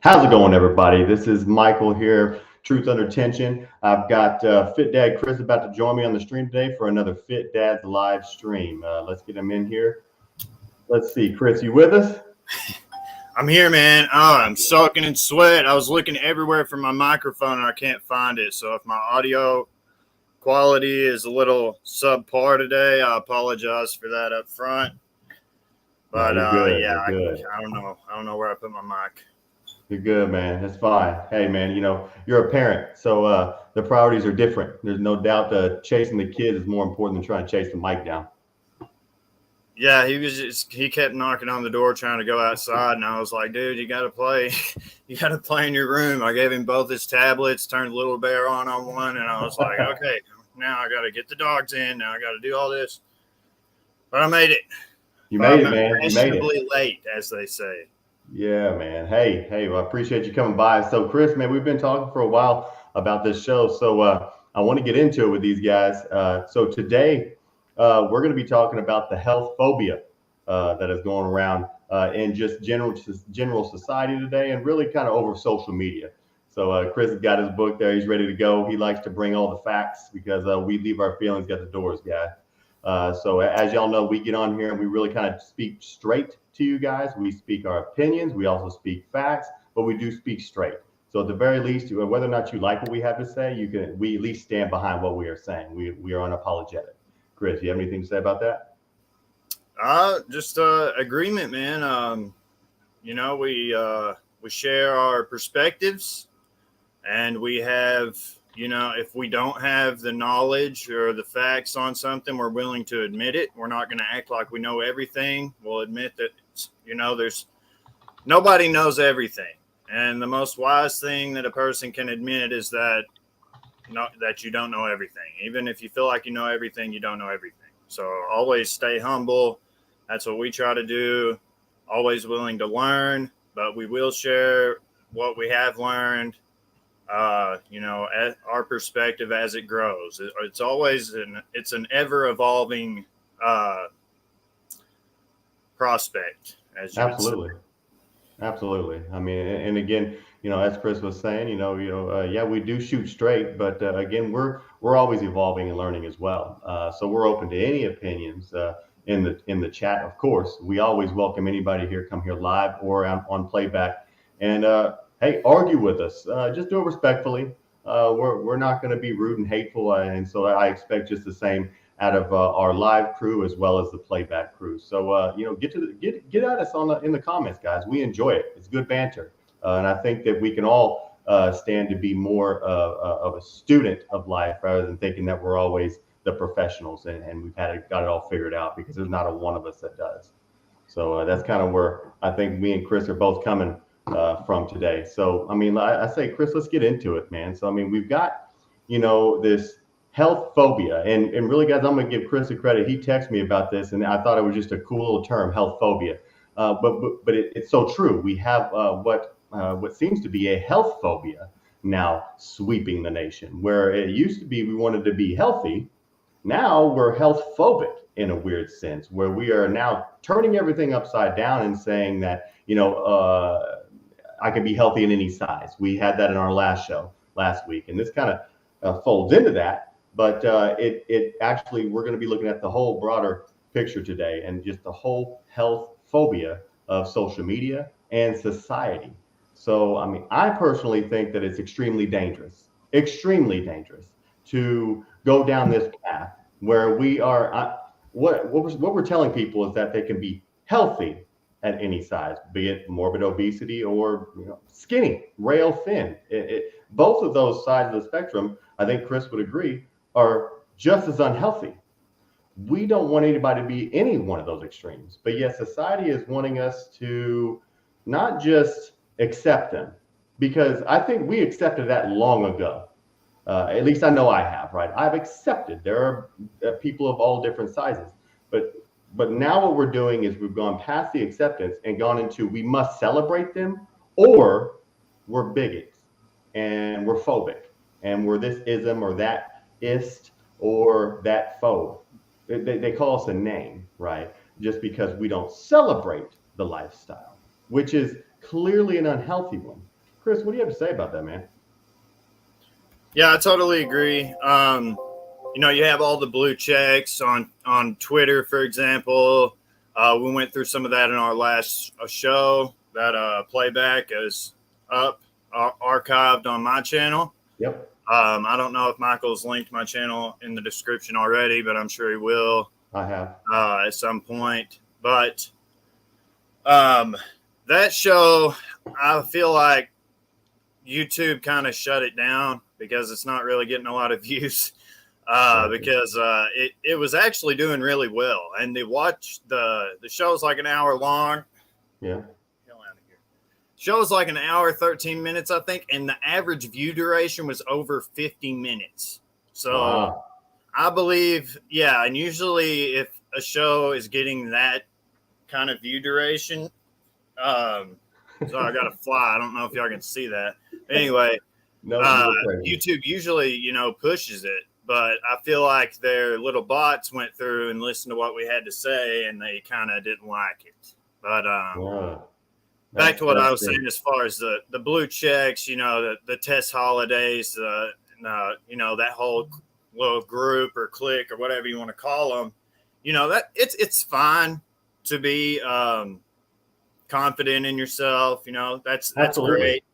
How's it going, everybody? This is Michael here, Truth Under Tension. I've got Fit Dad Chris about to join me on the stream today for another Fit Dad's live stream. Let's get him in here. Let's see, Chris, you with us? I'm here, man. Oh, I'm soaking in sweat. I was looking everywhere for my microphone and I can't find it. So if my audio quality is a little subpar today, I apologize for that up front. No, But you're good. yeah, You're good. I don't know. I don't know where I put my mic. You're good, man. That's fine. Hey, man, you're a parent, so the priorities are different. There's no doubt chasing the kids is more important than trying to chase the mic down. Yeah, he kept knocking on the door trying to go outside, and I was like, dude, you got to play. You got to play in your room. I gave him both his tablets, turned Little Bear on one, and I was like, okay, now I got to get the dogs in. Now I got to do all this. But I made it. You made it, man. You made it. Fashionably late, as they say. Yeah, man. Hey, well, I appreciate you coming by. So, Chris, man, we've been talking for a while about this show. So, I want to get into it with these guys. So today, we're going to be talking about the health phobia that is going around in just general society today, and really kind of over social media. So, Chris has got his book there. He's ready to go. He likes to bring all the facts because we leave our feelings at the doors, guys. So as y'all know, we get on here and we really kind of speak straight to you guys. We speak our opinions. We also speak facts, but we do speak straight. So at the very least, whether or not you like what we have to say, we at least stand behind what we are saying. We are unapologetic. Chris, you have anything to say about that? Just agreement, man. We share our perspectives, and we have. If we don't have the knowledge or the facts on something, we're willing to admit it. We're not going to act like we know everything. We'll admit that, there's nobody knows everything. And the most wise thing that a person can admit is that you don't know everything. Even if you feel like you know everything, you don't know everything. So always stay humble. That's what we try to do. Always willing to learn, but we will share what we have learned. Our perspective as it grows. It's always it's an ever evolving prospect, as you Absolutely. would say. Absolutely. I mean, and again, as Chris was saying, yeah, we do shoot straight, but again, we're always evolving and learning as well. So we're open to any opinions in the chat. Of course, we always welcome anybody here, come here live or on playback, and hey, argue with us. Just do it respectfully. We're not going to be rude and hateful, and so I expect just the same out of our live crew as well as the playback crew. So get at us in the comments, guys. We enjoy it. It's good banter, and I think that we can all stand to be more of a student of life rather than thinking that we're always the professionals and we've got it all figured out, because there's not a one of us that does. So that's kind of where I think me and Chris are both coming from today. So I mean, I say, Chris, let's get into it, man. So I mean, we've got this health phobia. And really, guys, I'm going to give Chris a credit. He texted me about this, and I thought it was just a cool little term, health phobia. But it's so true. We have what seems to be a health phobia now sweeping the nation, where it used to be we wanted to be healthy. Now we're health phobic in a weird sense, where we are now turning everything upside down and saying that, I can be healthy in any size. We had that in our last show last week, and this kind of folds into that. But it actually, we're going to be looking at the whole broader picture today, and just the whole health phobia of social media and society. So, I mean, I personally think that it's extremely dangerous to go down this path where we are. What we're telling people is that they can be healthy at any size, be it morbid obesity or skinny, rail thin. Both of those sides of the spectrum, I think Chris would agree, are just as unhealthy. We don't want anybody to be any one of those extremes, but yet society is wanting us to not just accept them, because I think we accepted that long ago. At least I know I have, right? I've accepted there are people of all different sizes, but now what we're doing is we've gone past the acceptance and gone into we must celebrate them, or we're bigots and we're phobic and we're this ism or that ist or that phobe. They call us a name, right? Just because we don't celebrate the lifestyle, which is clearly an unhealthy one. Chris, what do you have to say about that, man? Yeah, I totally agree. You have all the blue checks on Twitter, for example. We went through some of that in our last show. That playback is up, archived on my channel. Yep. I don't know if Michael's linked my channel in the description already, but I'm sure he will I have. at some point. But that show, I feel like YouTube kind of shut it down because it's not really getting a lot of views. Because it was actually doing really well, and the show's like an hour long. Yeah. Show's like an hour 13 minutes, I think, and the average view duration was over 50 minutes. So Wow. I believe, yeah, and usually if a show is getting that kind of view duration, so I got to fly. I don't know if y'all can see that. Anyway, No, YouTube usually, pushes it, but I feel like their little bots went through and listened to what we had to say, and they kind of didn't like it. But back to what I was saying, as far as the blue checks, the test holidays, that whole little group or clique or whatever you want to call them, that it's fine to be confident in yourself. That's Absolutely great.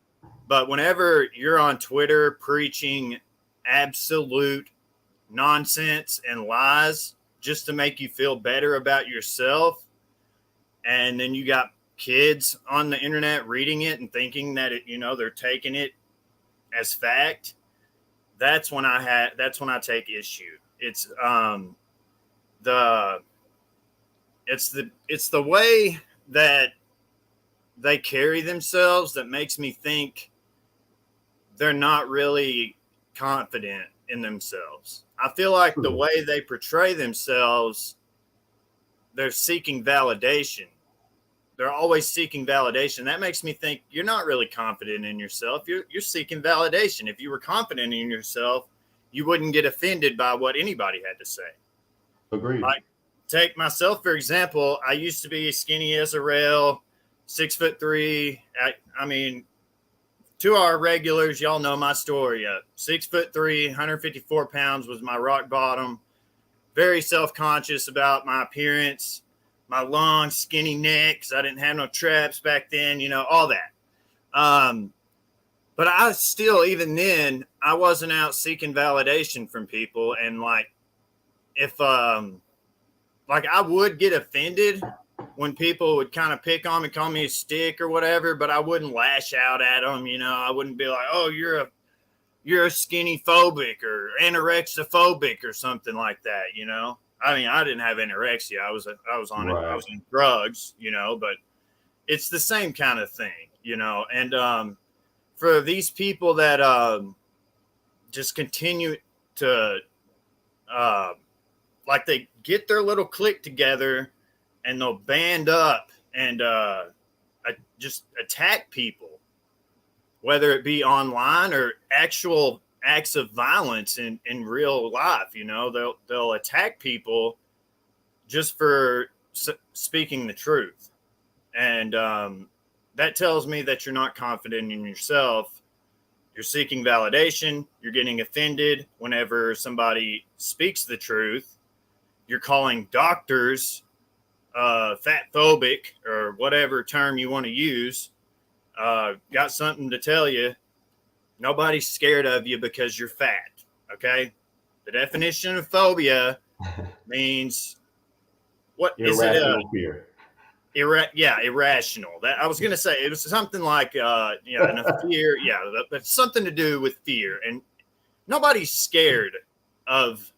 But whenever you're on Twitter preaching absolute nonsense and lies just to make you feel better about yourself, and then you got kids on the internet reading it and thinking that they're taking it as fact, that's when I take issue. It's the way that they carry themselves that makes me think they're not really confident in themselves. I feel like the way they portray themselves, they're seeking validation. They're always seeking validation. That makes me think you're not really confident in yourself. You're seeking validation. If you were confident in yourself, you wouldn't get offended by what anybody had to say. agreed. Like, take myself, for example. I used to be skinny as a rail, 6'3". I mean, to our regulars, y'all know my story. 6'3", 154 pounds was my rock bottom. Very self-conscious about my appearance, my long, skinny neck, because I didn't have no traps back then, all that. But I still, even then, I wasn't out seeking validation from people. And if I would get offended when people would kind of pick on me, call me a stick or whatever, but I wouldn't lash out at them. I wouldn't be like, oh, you're a skinny phobic or anorexophobic or something like that. I mean, I didn't have anorexia. I was on drugs, but it's the same kind of thing, and for these people that just continue to they get their little clique together and they'll band up and just attack people, whether it be online or actual acts of violence in real life. They'll attack people just for speaking the truth. And that tells me that you're not confident in yourself. You're seeking validation. You're getting offended whenever somebody speaks the truth. You're calling doctors fat phobic or whatever term you want to use. Got something to tell you. Nobody's scared of you because you're fat. Okay. The definition of phobia means what is it? Irrational fear. Irrational. That I was going to say it was something like, a fear. Yeah. But something to do with fear. And nobody's scared of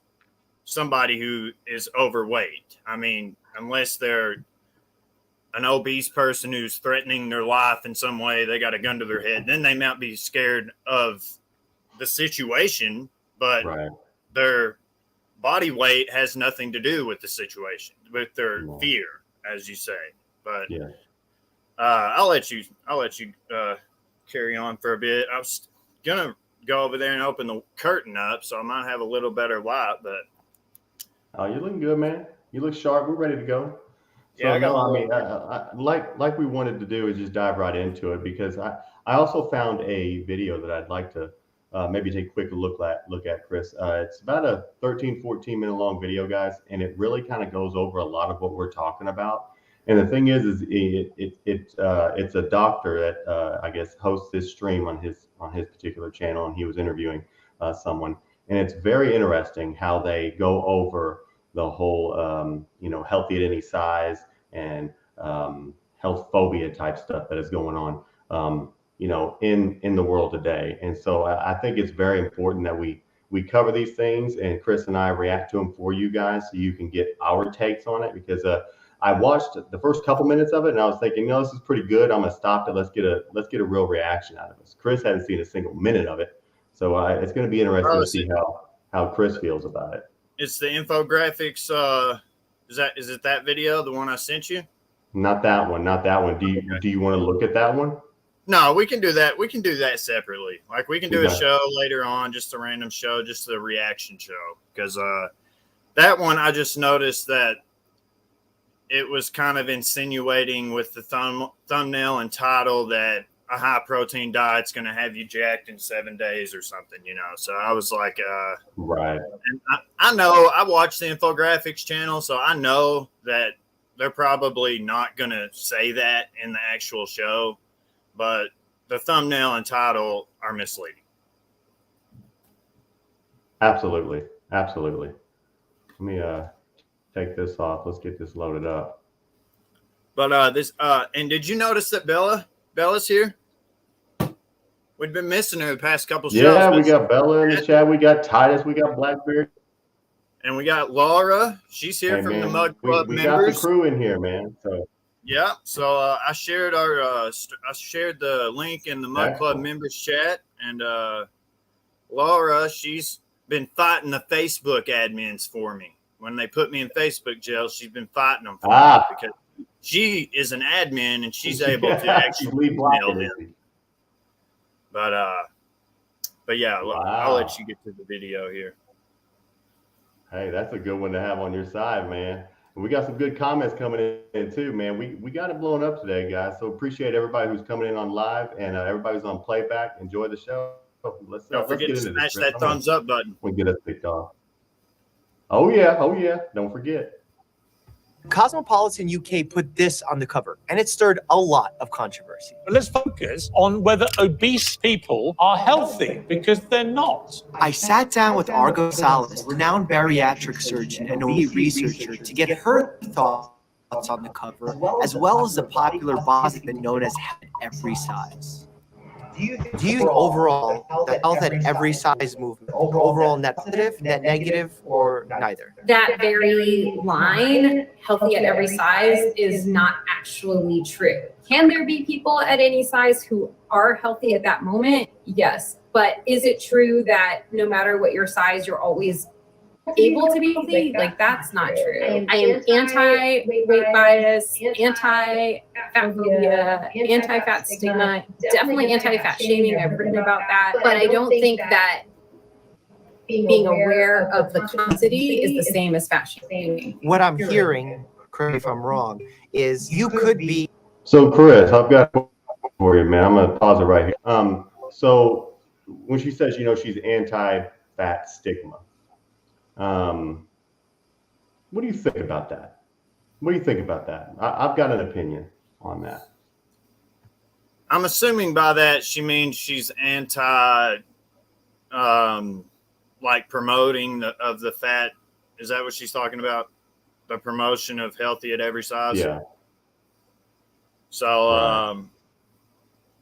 somebody who is overweight. I mean, unless they're an obese person who's threatening their life in some way, they got a gun to their head, then they might be scared of the situation, but their body weight has nothing to do with the situation, with their fear, as you say. But I'll let you carry on for a bit. I was gonna go over there and open the curtain up, so I might have a little better light. But you're looking good, man. You look sharp. We're ready to go. Yeah, So I got no, my I little. mean, like we wanted to do is just dive right into it because I also found a video that I'd like to maybe take a quick look at Chris. It's about a 13, 14 minute long video, guys, and it really kind of goes over a lot of what we're talking about. And the thing is it's a doctor that I guess hosts this stream on his particular channel, and he was interviewing someone, and it's very interesting how they go over the whole healthy at any size and health phobia type stuff that is going on in the world today. And so I think it's very important that we cover these things, and Chris and I react to them for you guys so you can get our takes on it. Because I watched the first couple minutes of it and I was thinking, no, this is pretty good. I'm gonna stop it. Let's get a real reaction out of this. Chris hadn't seen a single minute of it, so it's going to be interesting Oh, to see how Chris feels about it. it's the infographics. Is it that video, the one I sent you? Not that one, not that one. Do you want to look at that one? No, we can do that. We can do that separately. Like we can do a Okay. show later on, just a random show, just a reaction show. Because that one, I just noticed that it was kind of insinuating with the thumbnail and title that a high protein diet's going to have you jacked in 7 days or something, So I was like, Right. and I know I watch the infographics channel, so I know that they're probably not going to say that in the actual show, but the thumbnail and title are misleading. Absolutely. Absolutely. Let me take this off. Let's get this loaded up. But and did you notice that Bella's here? We've been missing her the past couple shows. Yeah, we got Bella in the chat. We got Titus. We got Blackbeard. And we got Laura. She's here Hey, from the man, Mud Club we got the members. crew in here, man. So Yeah. So I shared I shared the link in the Mud Club excellent. members chat, and Laura, she's been fighting the Facebook admins for me. When they put me in Facebook jail, she's been fighting them for me because she is an admin and she's able to actually email them. But yeah, Wow. I'll let you get to the video here. Hey, that's a good one to have on your side, man. And we got some good comments coming in too, man. We got it blowing up today, guys. So appreciate everybody who's coming in on live and everybody who's on playback. Enjoy the show. Let's Don't forget get to into smash this. that thumbs up button. We get us kicked off. Oh yeah. Don't forget. Cosmopolitan UK put this on the cover, and it stirred a lot of controversy. But let's focus on whether obese people are healthy, because they're not. I sat down with Argo Salas, renowned bariatric surgeon and obesity researcher, to get her thoughts on the cover, as well as the popular body known as health at every size. Do you think overall the health at every size movement, overall net positive, net negative, or neither? That very line, healthy at every size, is not actually true. Can there be people at any size who are healthy at that moment? Yes. But is it true that no matter what your size, you're always able to be healthy? Like, that's not true. I am anti-weight bias, anti-fat phobia, anti-fat stigma, definitely anti-fat shaming. I've written about that. But I don't think that being aware of the complexity is the same as fat shaming. What I'm hearing, correct me if I'm wrong, is you could be. So Chris, I've got for you, man. I'm gonna pause it right here. So when she says, she's anti-fat stigma, what do you think about that? What do you think about that? I've got an opinion on that. I'm assuming by that she means she's anti, like promoting of the fat. Is that what she's talking about? The promotion of healthy at every size? Yeah. So, Right.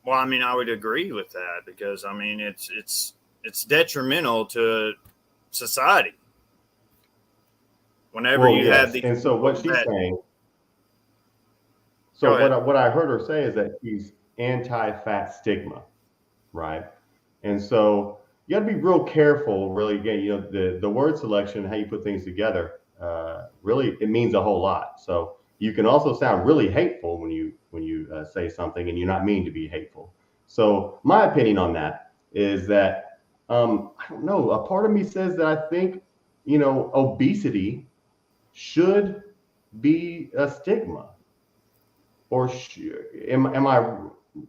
well, I mean, I would agree with that because I mean, it's detrimental to society. Whenever you have the, and so what she's saying. So what I heard her say is that she's anti-fat stigma, right? And so you got to be real careful. Really, again, the word selection, how you put things together, really it means a whole lot. So you can also sound really hateful when you say something, and you're not meaning to be hateful. So my opinion on that is that I don't know. A part of me says that I think obesity should be a stigma? Or am I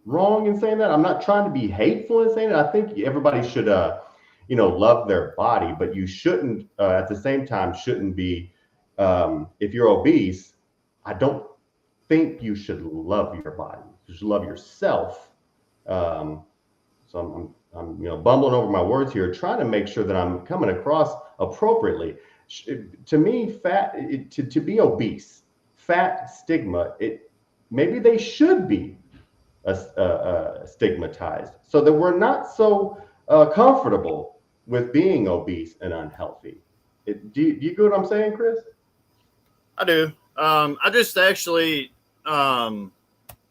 wrong in saying that? I'm not trying to be hateful in saying it. I think everybody should, love their body, but you shouldn't, at the same time, shouldn't be, if you're obese, I don't think you should love your body. You should love yourself. So I'm bumbling over my words here, trying to make sure that I'm coming across appropriately. To me, to be obese, fat stigma, maybe they should be stigmatized so that we're not so comfortable with being obese and unhealthy. Do you get what I'm saying, Chris? I do. I just actually, I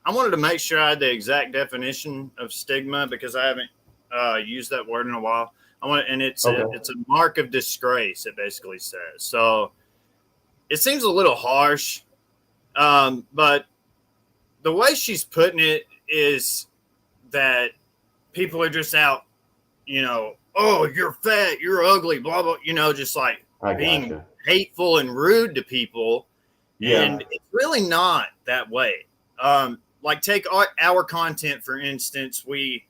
wanted to make sure I had the exact definition of stigma because I haven't used that word in a while. It's Okay. it's a mark of disgrace. It basically says so. It seems a little harsh, but the way she's putting it is that people are just out, oh, you're fat, you're ugly, blah blah, just like being Gotcha. hateful and rude to people. Yeah. And it's really not that way. Like take our content, for instance, we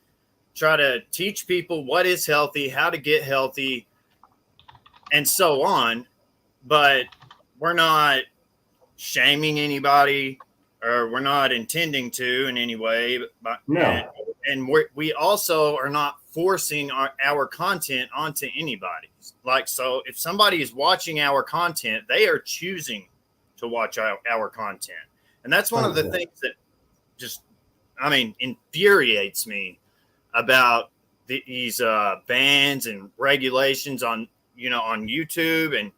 try to teach people what is healthy, how to get healthy, and so on. But we're not shaming anybody, or we're not intending to in any way. No. And we also are not forcing our content onto anybody. Like, so if somebody is watching our content, they are choosing to watch our content. And that's one of the things that just, infuriates me about these bans and regulations on YouTube and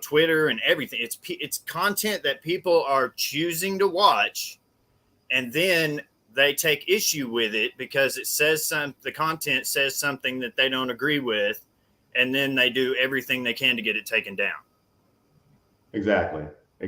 Twitter and everything. It's content that people are choosing to watch, and then they take issue with it because the content says something that they don't agree with, and then they do everything they can to get it taken down. Exactly. We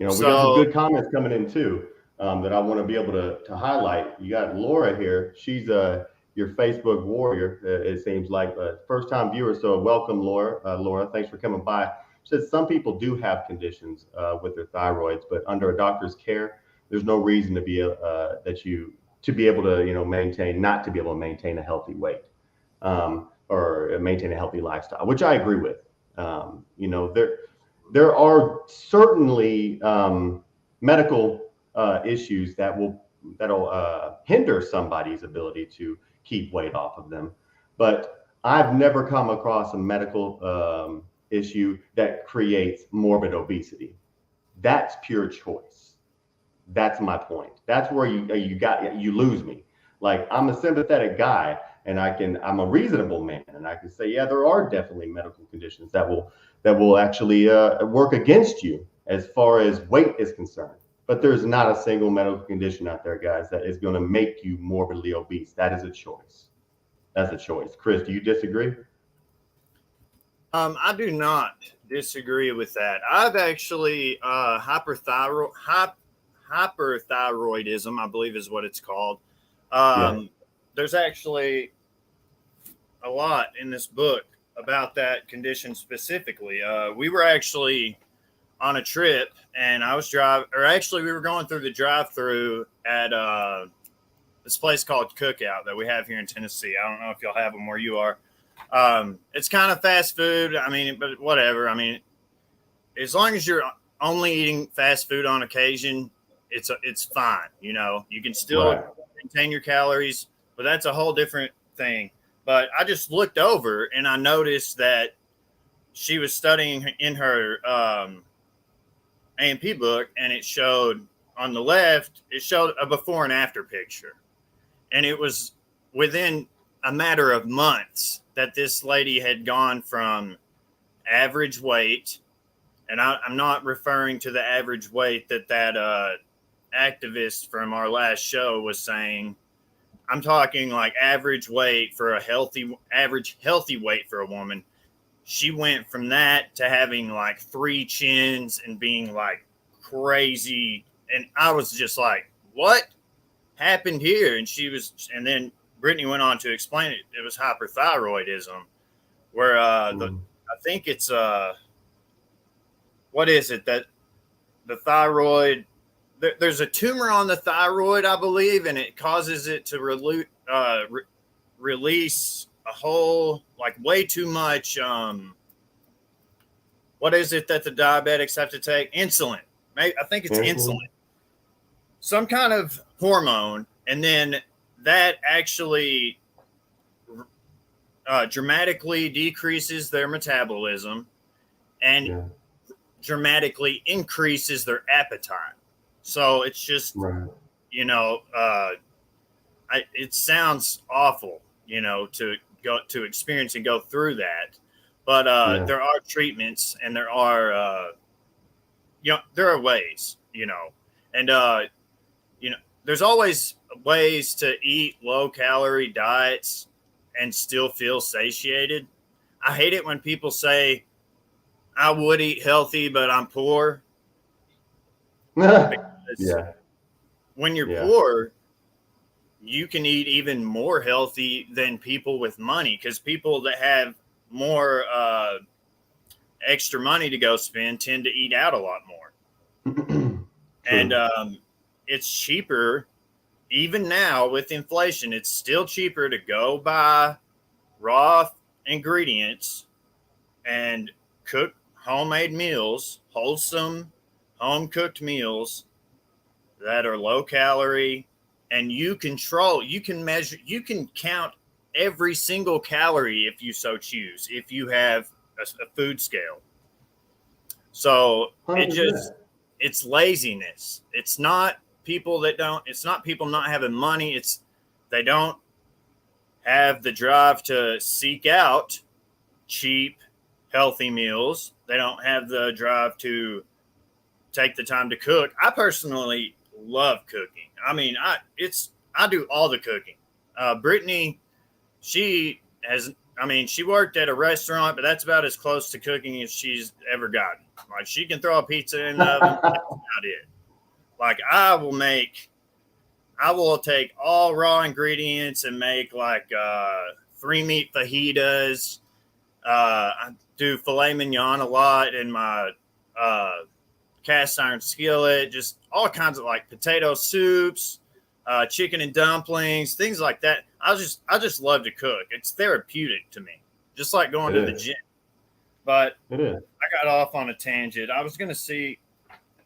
got some good comments coming in too that I want to be able to highlight. You got Laura here. She's your Facebook warrior, it seems like, first time viewer. So welcome, Laura. Laura, thanks for coming by. She says some people do have conditions with their thyroids, but under a doctor's care, there's no reason to be not to be able to maintain a healthy weight or maintain a healthy lifestyle, which I agree with. There are certainly medical issues that'll hinder somebody's ability to keep weight off of them, but I've never come across a medical issue that creates morbid obesity. That's pure choice. That's my point. That's where you lose me. Like, I'm a sympathetic guy, and I'm a reasonable man, and I can say, yeah, there are definitely medical conditions that will actually work against you as far as weight is concerned. But there's not a single medical condition out there, guys, that is going to make you morbidly obese. That is a choice. That's a choice. Chris, do you disagree? I do not disagree with that. I've actually hyperthyroidism, I believe is what it's called. There's actually a lot in this book about that condition specifically. We were actually on a trip, and I was we were going through the drive-through at this place called Cookout that we have here in Tennessee. I don't know if y'all have them where you are. It's kind of fast food. But whatever. As long as you're only eating fast food on occasion, it's fine. You can still maintain your calories, but that's a whole different thing. But I just looked over and I noticed that she was studying in her A&P book, and it showed on the left, it showed a before and after picture. And it was within a matter of months that this lady had gone from average weight, and I'm not referring to the average weight that activist from our last show was saying. I'm talking like average weight for average healthy weight for a woman. She went from that to having like 3 chins and being like crazy. And I was just like, what happened here? And then Brittany went on to explain it. It was hyperthyroidism, where I think it's what is it that the thyroid, there's a tumor on the thyroid, I believe, and it causes it to release a whole, like, way too much. What is it that the diabetics have to take? Insulin. I think it's insulin. Some kind of hormone, and then that actually dramatically decreases their metabolism and dramatically increases their appetite. So it's just, you know, it sounds awful, you know, to go to experience and go through that. But there are treatments, and there are, you know, there are ways, you know, and, you know, there's always ways to eat low calorie diets and still feel satiated. I hate it when people say, I would eat healthy, but I'm poor. When you're poor, you can eat even more healthy than people with money, because people that have more extra money to go spend tend to eat out a lot more. And it's cheaper, even now with inflation, it's still cheaper to go buy raw ingredients and cook homemade meals, wholesome, home cooked meals that are low calorie, and you can measure, you can count every single calorie if you so choose, if you have a food scale. So it's laziness. It's not people not having money. It's they don't have the drive to seek out cheap, healthy meals. They don't have the drive to take the time to cook. I personally love cooking. I mean, I do all the cooking. Brittany, she worked at a restaurant, but that's about as close to cooking as she's ever gotten. Like, she can throw a pizza in the oven. That's about it. Like, I will take all raw ingredients and make like 3 meat fajitas. I do filet mignon a lot in my cast iron skillet, just all kinds of like potato soups, chicken and dumplings, things like that. I just love to cook. It's therapeutic to me, just like going to the gym. But I got off on a tangent. I was going to see,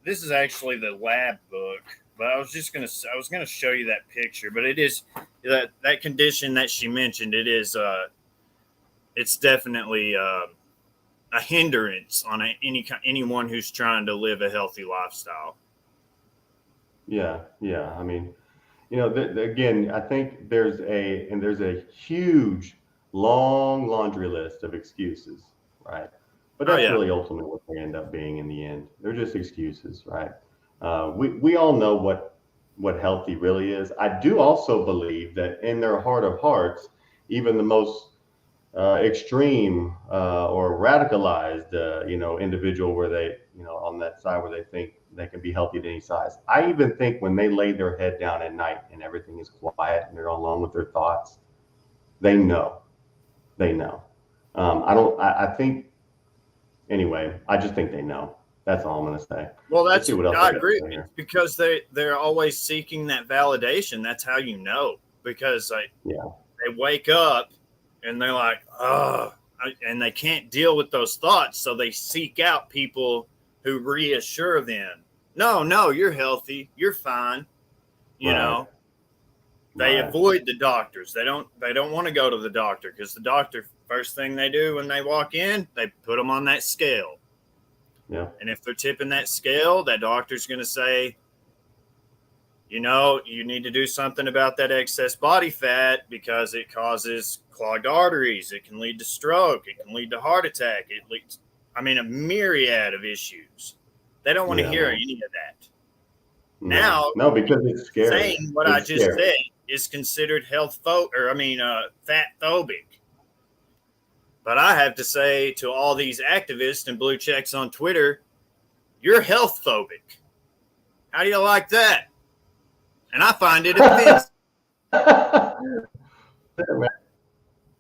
this is actually the lab book, but I was going to show you that picture, but it is that condition that she mentioned. It is, it's definitely a hindrance on anyone who's trying to live a healthy lifestyle. Yeah. I mean, you know, again, I think there's a huge, long laundry list of excuses, right? But that's really ultimately what they end up being in the end. They're just excuses, right? We all know what healthy really is. I do also believe that in their heart of hearts, even the most extreme or radicalized, individual where they, on that side where they think they can be healthy at any size. I even think when they lay their head down at night and everything is quiet and they're alone with their thoughts, they know. I think, anyway, I just think they know. That's all I'm going to say. Well, I agree. It's because they're always seeking that validation. That's how you know, because they wake up and they're like, and they can't deal with those thoughts. So they seek out people who reassure them. No, you're healthy. You're fine. You know, they avoid the doctors. They don't want to go to the doctor, because the doctor, first thing they do when they walk in, they put them on that scale. Yeah. And if they're tipping that scale, that doctor's going to say, you need to do something about that excess body fat, because it causes clogged arteries. It can lead to stroke. It can lead to heart attack. It leads, a myriad of issues. They don't want to hear any of that. No, because it's scary. Saying what I just said is considered fat phobic. But I have to say to all these activists and blue checks on Twitter, you're health phobic. How do you like that? And I find it offensive.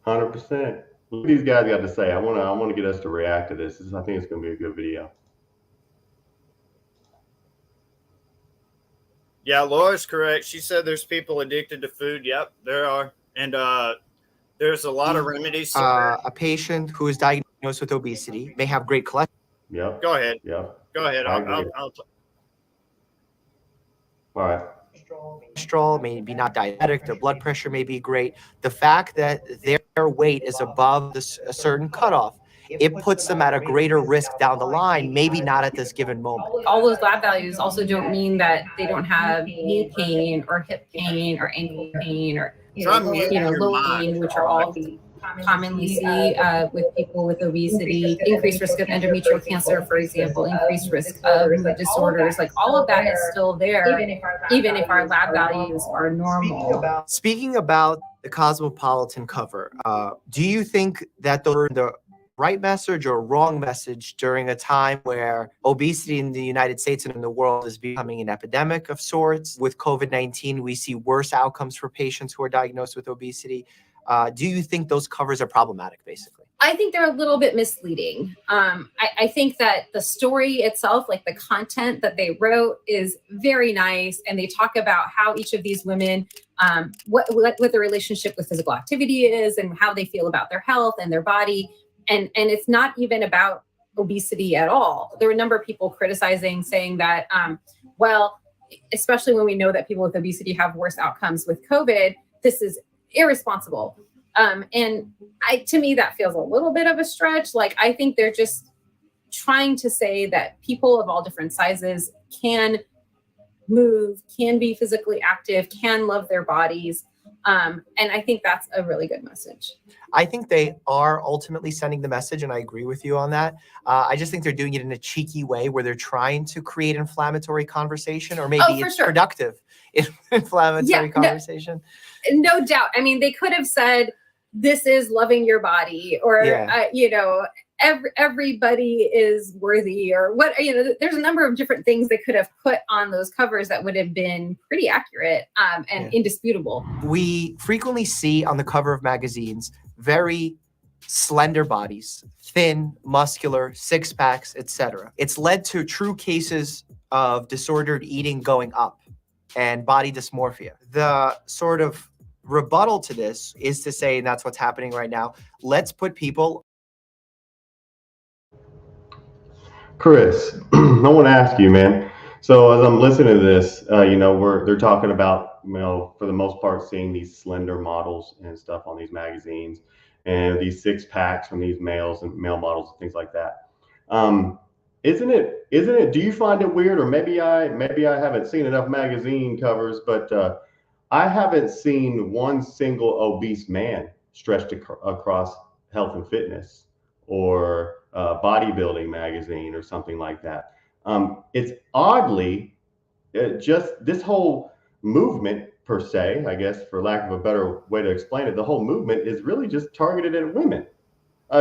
100%. What these guys got to say? I want to get us to react to this. I think it's going to be a good video. Yeah, Laura's correct. She said there's people addicted to food. Yep, there are. And there's a lot of remedies. A patient who is diagnosed with obesity may have great cholesterol. Yep. Go ahead. Yep. Go ahead. I agree. I'll All right. Cholesterol, maybe not diabetic, their blood pressure may be great. The fact that their weight is above this, a certain cutoff, it puts them at a greater risk down the line, maybe not at this given moment. All those lab values also don't mean that they don't have knee pain or hip pain or ankle pain or low pain, which are all commonly see with people with obesity. Increased risk of endometrial cancer, for example, increased risk of mood disorders. Like all of that is still there, even if our lab values are normal. Speaking about the cosmopolitan cover, do you think that the right message or wrong message during a time where obesity in the United States and in the world is becoming an epidemic of sorts? With COVID-19, we see worse outcomes for patients who are diagnosed with obesity. Do you think those covers are problematic, basically? I think they're a little bit misleading. I think that the story itself, like the content that they wrote, is very nice. And they talk about how each of these women, what the relationship with physical activity is and how they feel about their health and their body. And it's not even about obesity at all. There were a number of people criticizing, saying that, well, especially when we know that people with obesity have worse outcomes with COVID, this is irresponsible. And to me, that feels a little bit of a stretch. Like, I think they're just trying to say that people of all different sizes can move, can be physically active, can love their bodies. And I think that's a really good message. I think they are ultimately sending the message, and I agree with you on that. I just think they're doing it in a cheeky way where they're trying to create inflammatory conversation, or maybe it's productive inflammatory conversation. No doubt. I mean, they could have said, this is loving your body, or, everybody is worthy, or what, there's a number of different things they could have put on those covers that would have been pretty accurate and indisputable. We frequently see on the cover of magazines very slender bodies, thin, muscular, six packs, etc. It's led to true cases of disordered eating going up and body dysmorphia. The sort of rebuttal to this is to say, and that's what's happening right now, let's put people. Chris, I want to ask you, man. So as I'm listening to this, they're talking about, for the most part, seeing these slender models and stuff on these magazines, and these six packs from these males and male models and things like that. Isn't it? Do you find it weird, or maybe I haven't seen enough magazine covers, but I haven't seen one single obese man stretched across Health and Fitness or bodybuilding magazine or something like that. It's oddly just this whole movement per se, I guess, for lack of a better way to explain it, the whole movement is really just targeted at women.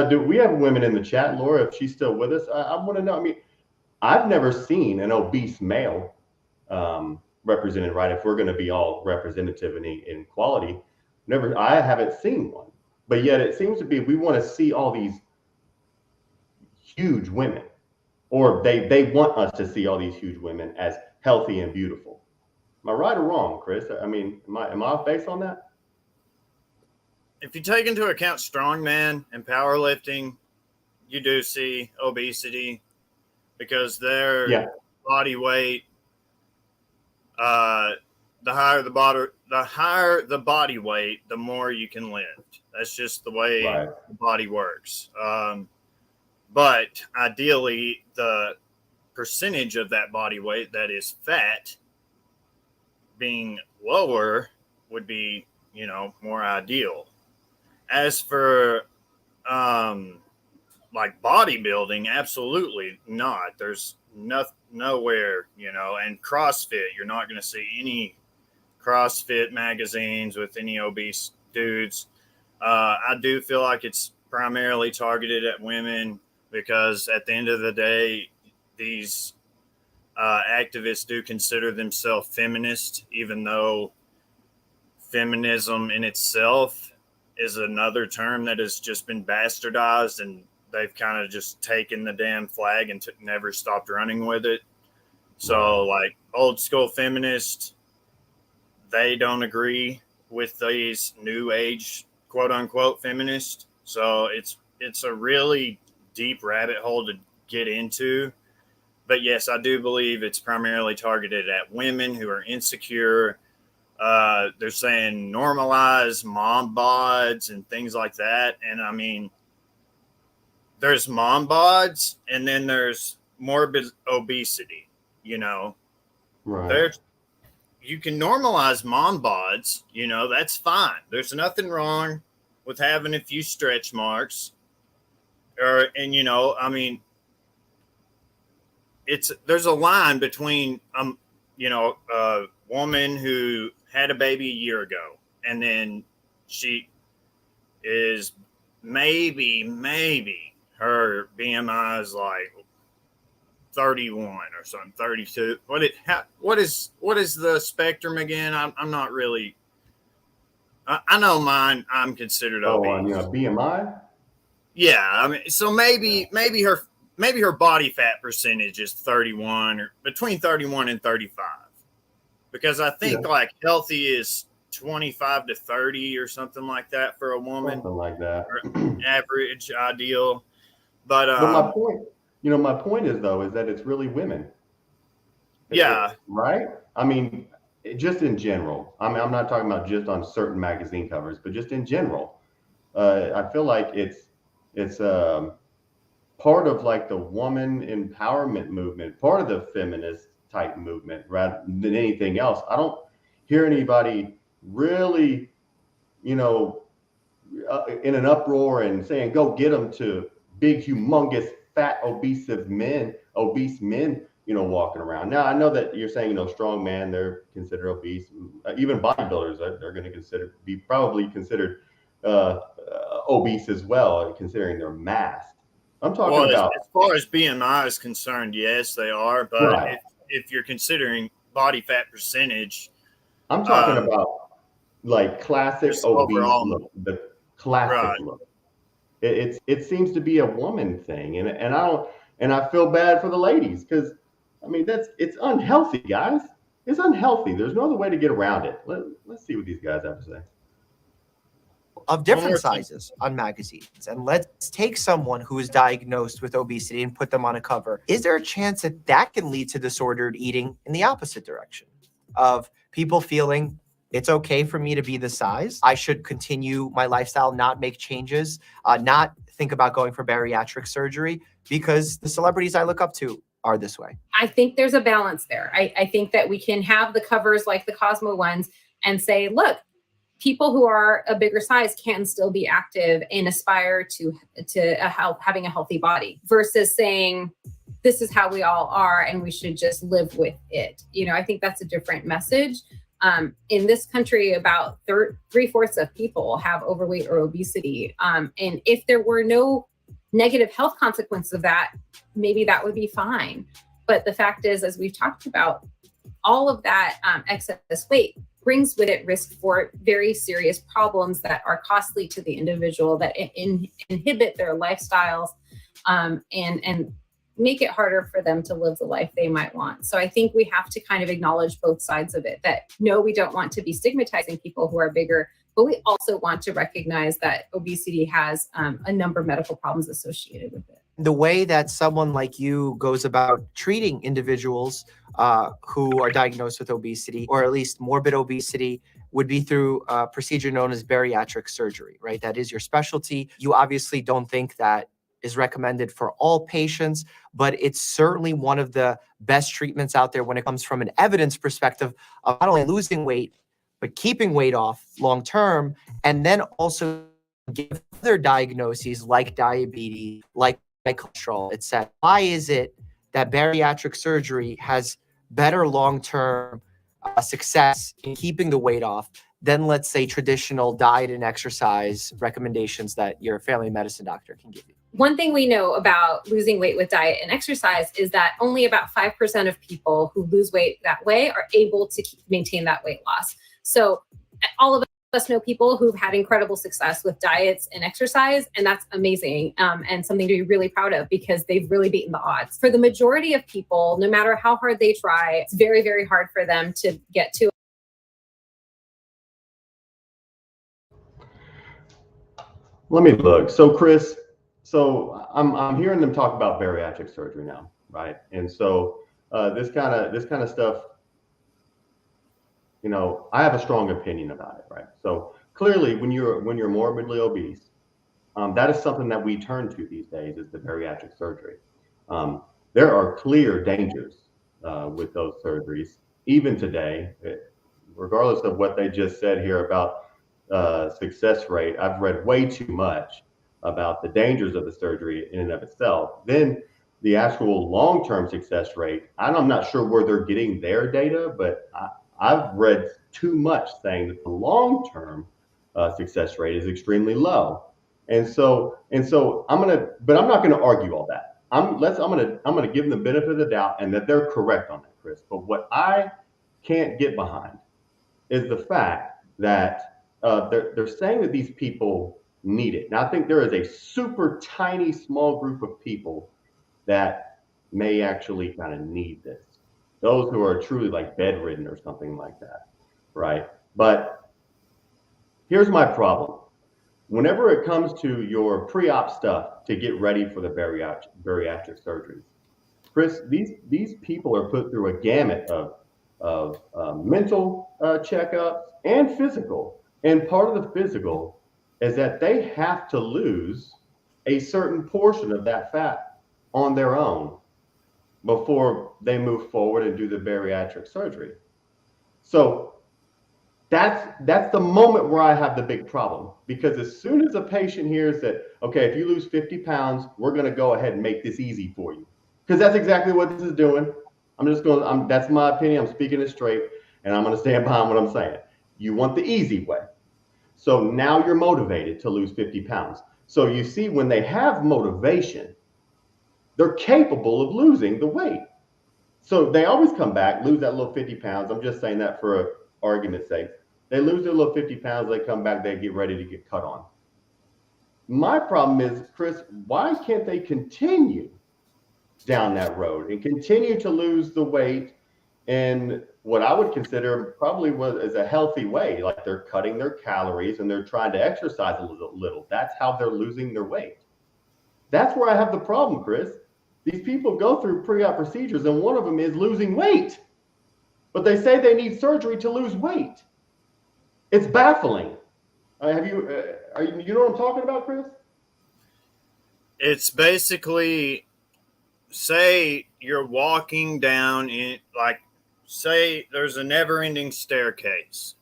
Do we have women in the chat, Laura? If she's still with us, I want to know. I mean, I've never seen an obese male represented, right? If we're going to be all representative in equality, I haven't seen one. But yet it seems to be we want to see all these huge women, or they want us to see all these huge women as healthy and beautiful. Am I right or wrong, Chris? I mean, am I off base on that? If you take into account strongman and powerlifting, you do see obesity because their body weight, the higher the body weight, the more you can lift. That's just the way the body works. But ideally, the percentage of that body weight that is fat being lower would be, more ideal. As for like bodybuilding, absolutely not. There's nowhere, and CrossFit, you're not going to see any CrossFit magazines with any obese dudes. I do feel like it's primarily targeted at women because at the end of the day, these activists do consider themselves feminist, even though feminism in itself is another term that has just been bastardized, and they've kind of just taken the damn flag and never stopped running with it. So like old school feminists, they don't agree with these new age quote unquote feminists. So it's a really deep rabbit hole to get into. But yes, I do believe it's primarily targeted at women who are insecure. They're saying normalize mom bods and things like that. And I mean, there's mom bods and then there's morbid obesity, you know. Right. There's you can normalize mom bods, you know, that's fine. There's nothing wrong with having a few stretch marks. And you know, I mean, there's a line between you know, a woman who had a baby a year ago and then she is maybe her BMI is like 31 or something, 32. What is the spectrum again? I'm not really. I know mine. I'm considered obese. You know, BMI. Yeah, I mean, so maybe her body fat percentage is 31 or between 31 and 35, because I think like healthy is 25 to 30 or something like that for a woman. Something like that. Average, ideal. But my point is though, is that it's really women. Yeah. Right? I mean, just in general. I mean, I'm not talking about just on certain magazine covers, but just in general. I feel like it's part of like the woman empowerment movement, part of the feminist type movement rather than anything else. I don't hear anybody really, you know, in an uproar and saying, go get them to big, humongous, fat, obese men, you know, walking around. Now, I know that you're saying, you know, strong man, they're considered obese. Even bodybuilders, they're going to probably considered obese as well, considering their mass. I'm talking about as far as BMI is concerned, yes, they are. But right. if you're considering body fat percentage, I'm talking about like classic obese look, the classic look. It seems to be a woman thing, and I feel bad for the ladies because I mean it's unhealthy, guys. It's unhealthy. There's no other way to get around it. Let's see what these guys have to say. Of different sizes on magazines, and let's take someone who is diagnosed with obesity and put them on a cover. Is there a chance that can lead to disordered eating in the opposite direction, of people feeling it's okay for me to be this size, I should continue my lifestyle, not make changes, not think about going for bariatric surgery because the celebrities I look up to are this way? I think there's a balance there. I think that we can have the covers like the Cosmo ones and say, look, people who are a bigger size can still be active and aspire to having a healthy body, versus saying this is how we all are and we should just live with it. You know, I think that's a different message. In this country, about 3/4 of people have overweight or obesity. And if there were no negative health consequences of that, maybe that would be fine. But the fact is, as we've talked about, all of that excess weight brings with it risk for very serious problems that are costly to the individual, that inhibit their lifestyles and make it harder for them to live the life they might want. So I think we have to kind of acknowledge both sides of it, that no, we don't want to be stigmatizing people who are bigger, but we also want to recognize that obesity has a number of medical problems associated with it. The way that someone like you goes about treating individuals who are diagnosed with obesity, or at least morbid obesity, would be through a procedure known as bariatric surgery, right? That is your specialty. You obviously don't think that is recommended for all patients, but it's certainly one of the best treatments out there when it comes from an evidence perspective of not only losing weight, but keeping weight off long-term, and then also give other diagnoses like diabetes, like cholesterol, etc. Why is it that bariatric surgery has better long-term success in keeping the weight off than, let's say, traditional diet and exercise recommendations that your family medicine doctor can give you? One thing we know about losing weight with diet and exercise is that only about 5% of people who lose weight that way are able to maintain that weight loss. So all of us know people who've had incredible success with diets and exercise, and that's amazing, and something to be really proud of because they've really beaten the odds. For the majority of people, no matter how hard they try, it's very, very hard for them to get to. Let me look. So Chris, so I'm hearing them talk about bariatric surgery now, right? And so this kind of stuff, you know, I have a strong opinion about it, right? So clearly, when you're morbidly obese, that is something that we turn to these days is the bariatric surgery. There are clear dangers with those surgeries, even today, regardless of what they just said here about success rate. I've read way too much about the dangers of the surgery in and of itself. Then the actual long-term success rate, I'm not sure where they're getting their data, but I've read too much saying that the long-term success rate is extremely low. And so I'm not gonna argue all that. I'm gonna give them the benefit of the doubt and that they're correct on that, Chris. But what I can't get behind is the fact that they're saying that these people need it. Now I think there is a super tiny small group of people that may actually kind of need this. Those who are truly like bedridden or something like that, right? But here's my problem. Whenever it comes to your pre-op stuff to get ready for the bariatric surgeries, Chris, these people are put through a gamut of mental checkups and physical. And part of the physical is that they have to lose a certain portion of that fat on their own before they move forward and do the bariatric surgery. So that's the moment where I have the big problem, because as soon as a patient hears that, okay, if you lose 50 pounds, we're going to go ahead and make this easy for you, because that's exactly what this is doing. That's my opinion. I'm speaking it straight, and I'm going to stand behind what I'm saying. You want the easy way. So now you're motivated to lose 50 pounds. So you see, when they have motivation, they're capable of losing the weight. So they always come back, lose that little 50 pounds. I'm just saying that for argument's sake. They lose their little 50 pounds, they come back, they get ready to get cut on. My problem is, Chris, why can't they continue down that road and continue to lose the weight in what I would consider probably is a healthy way? Like they're cutting their calories and they're trying to exercise a little. That's how they're losing their weight. That's where I have the problem, Chris. These people go through pre-op procedures and one of them is losing weight, but they say they need surgery to lose weight. It's baffling. You know what I'm talking about, Chris? It's basically, say you're walking down in, like, say there's a never-ending staircase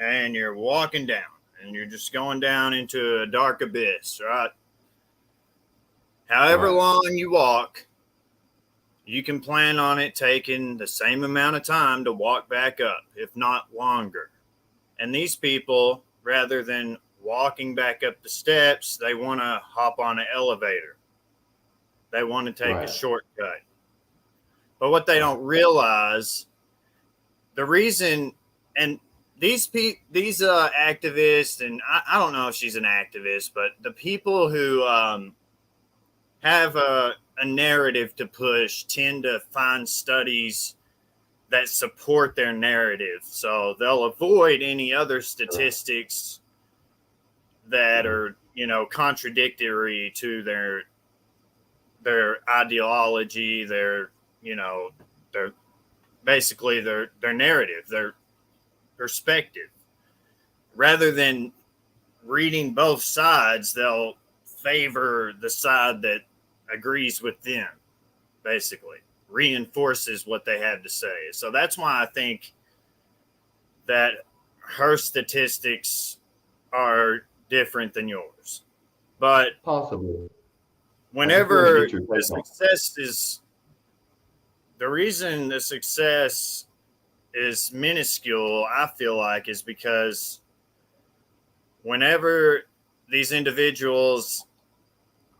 and you're walking down and you're just going down into a dark abyss, right? However long you walk, you can plan on it taking the same amount of time to walk back up, if not longer. And these people, rather than walking back up the steps, they want to hop on an elevator. They want to take a shortcut. But what they don't realize, the reason, and these activists, and I don't know if she's an activist, but the people who have a narrative to push tend to find studies that support their narrative. So they'll avoid any other statistics that are, contradictory to their ideology, their basically their narrative, their perspective. Rather than reading both sides, they'll favor the side that agrees with them, basically reinforces what they have to say. So that's why I think that her statistics are different than yours. But possibly, whenever the success is, the reason the success is minuscule, I feel like, is because whenever these individuals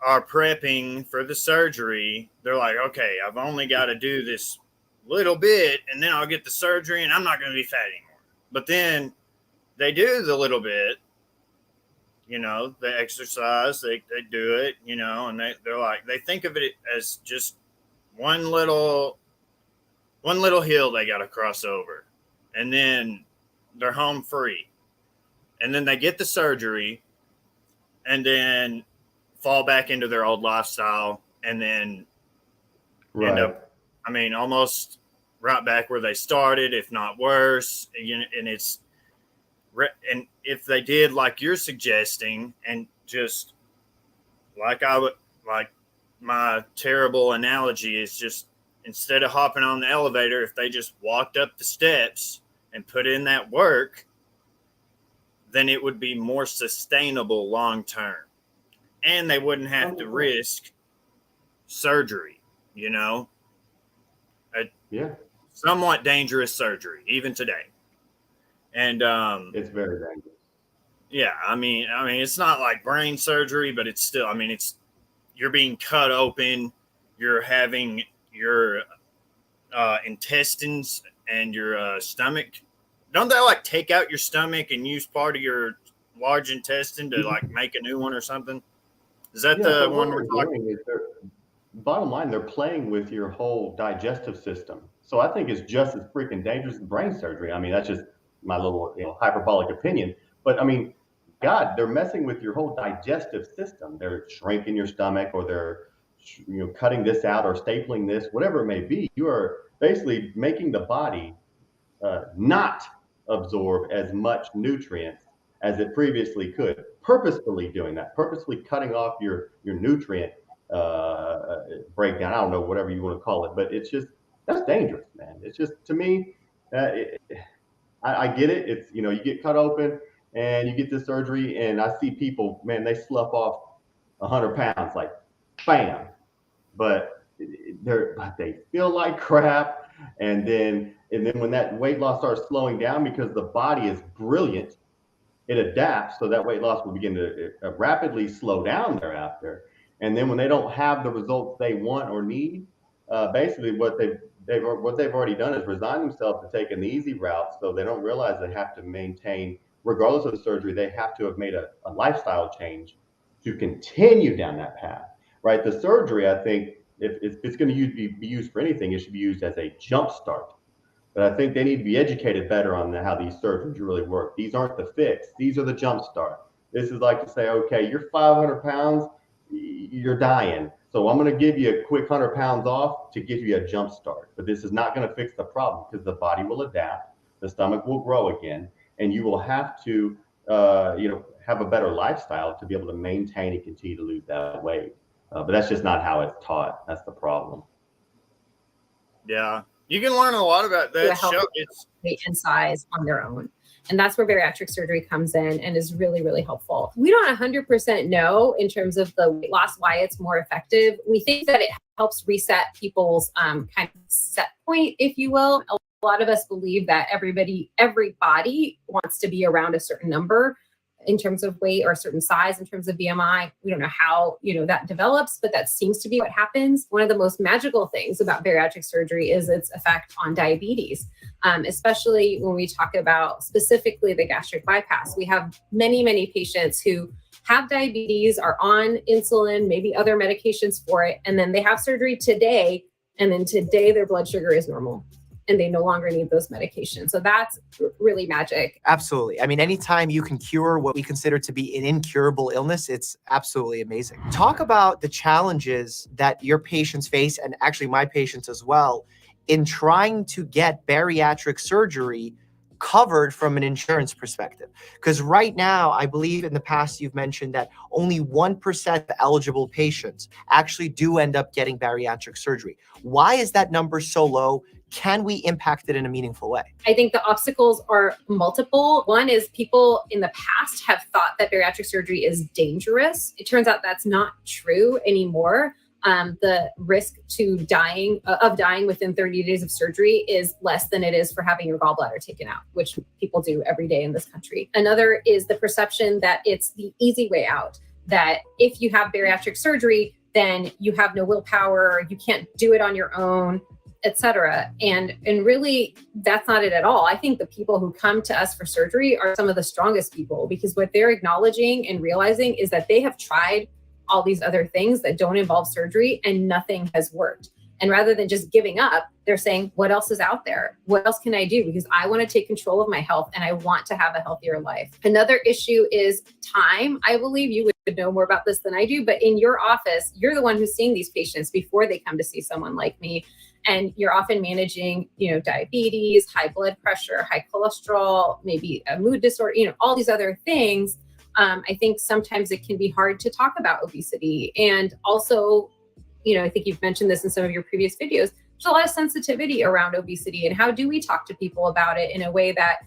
are prepping for the surgery, they're like, okay, I've only got to do this little bit and then I'll get the surgery and I'm not going to be fat anymore. But then they do the little bit, you know, they exercise, they do it, you know, and they're like, they think of it as just one little hill they got to cross over, and then they're home free. And then they get the surgery and then fall back into their old lifestyle, and then end up, I mean, almost right back where they started, if not worse. And if they did like you're suggesting, and just like my terrible analogy is just, instead of hopping on the elevator, if they just walked up the steps and put in that work, then it would be more sustainable long term. And they wouldn't have to risk surgery, you know? Somewhat dangerous surgery, even today. And it's very dangerous. Yeah, I mean, it's not like brain surgery, but it's still, I mean, you're being cut open, you're having your intestines and your stomach. Don't they like take out your stomach and use part of your large intestine to like make a new one or something? Is that the one we're talking about? Bottom line, they're playing with your whole digestive system. So I think it's just as freaking dangerous as brain surgery. I mean, that's just my little hyperbolic opinion. But I mean, God, they're messing with your whole digestive system. They're shrinking your stomach, or they're cutting this out or stapling this, whatever it may be. You are basically making the body not absorb as much nutrients as it previously could. Purposefully doing that, purposefully cutting off your nutrient breakdown. I don't know, whatever you want to call it, but it's just, that's dangerous, man. It's just, to me, I get it. It's, you get cut open and you get this surgery, and I see people, man, they slough off 100 pounds, like bam, but they feel like crap. And then when that weight loss starts slowing down, because the body is brilliant, it adapts, so that weight loss will begin to rapidly slow down thereafter. And then when they don't have the results they want or need, basically what they've already done is resign themselves to taking the easy route. So they don't realize they have to maintain, regardless of the surgery, they have to have made a lifestyle change to continue down that path, right? The surgery, I think, if it's going to be used for anything, it should be used as a jump start. But I think they need to be educated better on how these surgeries really work. These aren't the fix. These are the jump start. This is like to say, okay, you're 500 pounds, you're dying. So I'm going to give you a quick 100 pounds off to give you a jump start. But this is not going to fix the problem, because the body will adapt, the stomach will grow again, and you will have to, have a better lifestyle to be able to maintain and continue to lose that weight. But that's just not how it's taught. That's the problem. Yeah. You can learn a lot about that show. It's weight and size on their own. And that's where bariatric surgery comes in and is really, really helpful. We don't 100% know in terms of the weight loss why it's more effective. We think that it helps reset people's kind of set point, if you will. A lot of us believe that every body wants to be around a certain number in terms of weight, or a certain size in terms of BMI. We don't know how, that develops, but that seems to be what happens. One of the most magical things about bariatric surgery is its effect on diabetes, especially when we talk about specifically the gastric bypass. We have many, many patients who have diabetes, are on insulin, maybe other medications for it, and then they have surgery today, and then today their blood sugar is normal, and they no longer need those medications. So that's really magic. Absolutely. I mean, anytime you can cure what we consider to be an incurable illness, it's absolutely amazing. Talk about the challenges that your patients face, and actually my patients as well, in trying to get bariatric surgery covered from an insurance perspective. Because right now, I believe in the past you've mentioned that only 1% of eligible patients actually do end up getting bariatric surgery. Why is that number so low? Can we impact it in a meaningful way? I think the obstacles are multiple. One is people in the past have thought that bariatric surgery is dangerous. It turns out that's not true anymore. The risk to dying within 30 days of surgery is less than it is for having your gallbladder taken out, which people do every day in this country. Another is the perception that it's the easy way out, that if you have bariatric surgery, then you have no willpower, you can't do it on your own. etc. And really, that's not it at all. I think the people who come to us for surgery are some of the strongest people, because what they're acknowledging and realizing is that they have tried all these other things that don't involve surgery and nothing has worked. And rather than just giving up, they're saying, what else is out there? What else can I do? Because I want to take control of my health and I want to have a healthier life. Another issue is time. I believe you would know more about this than I do, but in your office, you're the one who's seeing these patients before they come to see someone like me. And you're often managing, diabetes, high blood pressure, high cholesterol, maybe a mood disorder, all these other things. I think sometimes it can be hard to talk about obesity. And also, I think you've mentioned this in some of your previous videos, there's a lot of sensitivity around obesity, and how do we talk to people about it in a way that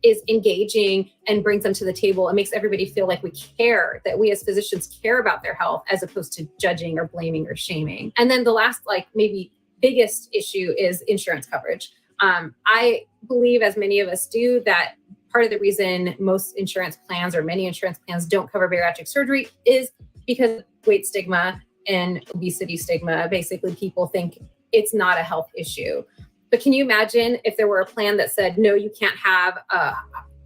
is engaging and brings them to the table and makes everybody feel like we care, that we as physicians care about their health, as opposed to judging or blaming or shaming. And then the last, maybe biggest issue is insurance coverage. I believe, as many of us do, that part of the reason most insurance plans or many insurance plans don't cover bariatric surgery is because of weight stigma and obesity stigma. Basically, people think it's not a health issue. But can you imagine if there were a plan that said, no, you can't have a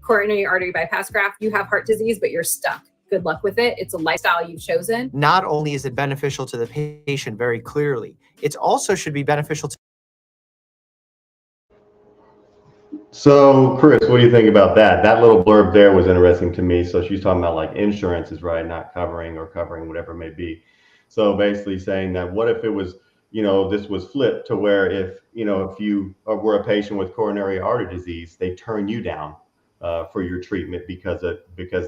coronary artery bypass graft, you have heart disease, but you're stuck. Good luck with it. It's a lifestyle you've chosen. Not only is it beneficial to the patient very clearly, it also should be beneficial to. So, Chris, what do you think about that? That little blurb there was interesting to me. So she's talking about insurance is right, not covering or covering whatever it may be. So basically saying that what if it was, this was flipped to where if you were a patient with coronary artery disease, they turn you down for your treatment because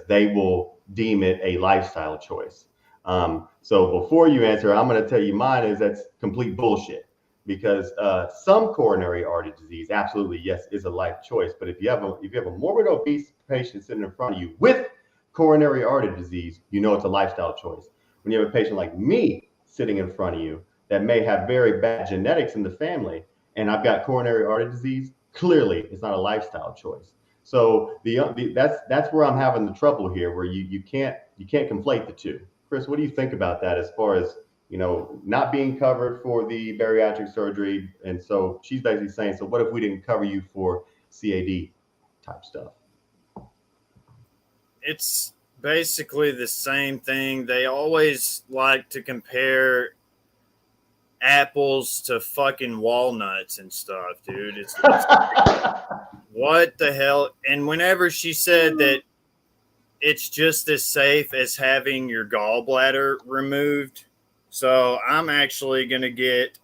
they will deem it a lifestyle choice. So before you answer, I'm going to tell you mine is that's complete bullshit. Because some coronary artery disease, absolutely, yes, is a life choice. But if you have a morbid obese patient sitting in front of you with coronary artery disease, it's a lifestyle choice. When you have a patient like me sitting in front of you that may have very bad genetics in the family, and I've got coronary artery disease, clearly it's not a lifestyle choice. So that's where I'm having the trouble here, where you can't conflate the two. Chris, what do you think about that as far as not being covered for the bariatric surgery? And so she's basically saying, so what if we didn't cover you for CAD type stuff? It's basically the same thing. They always like to compare apples to fucking walnuts and stuff, dude. It's what the hell? And whenever she said that it's just as safe as having your gallbladder removed, so I'm actually going to get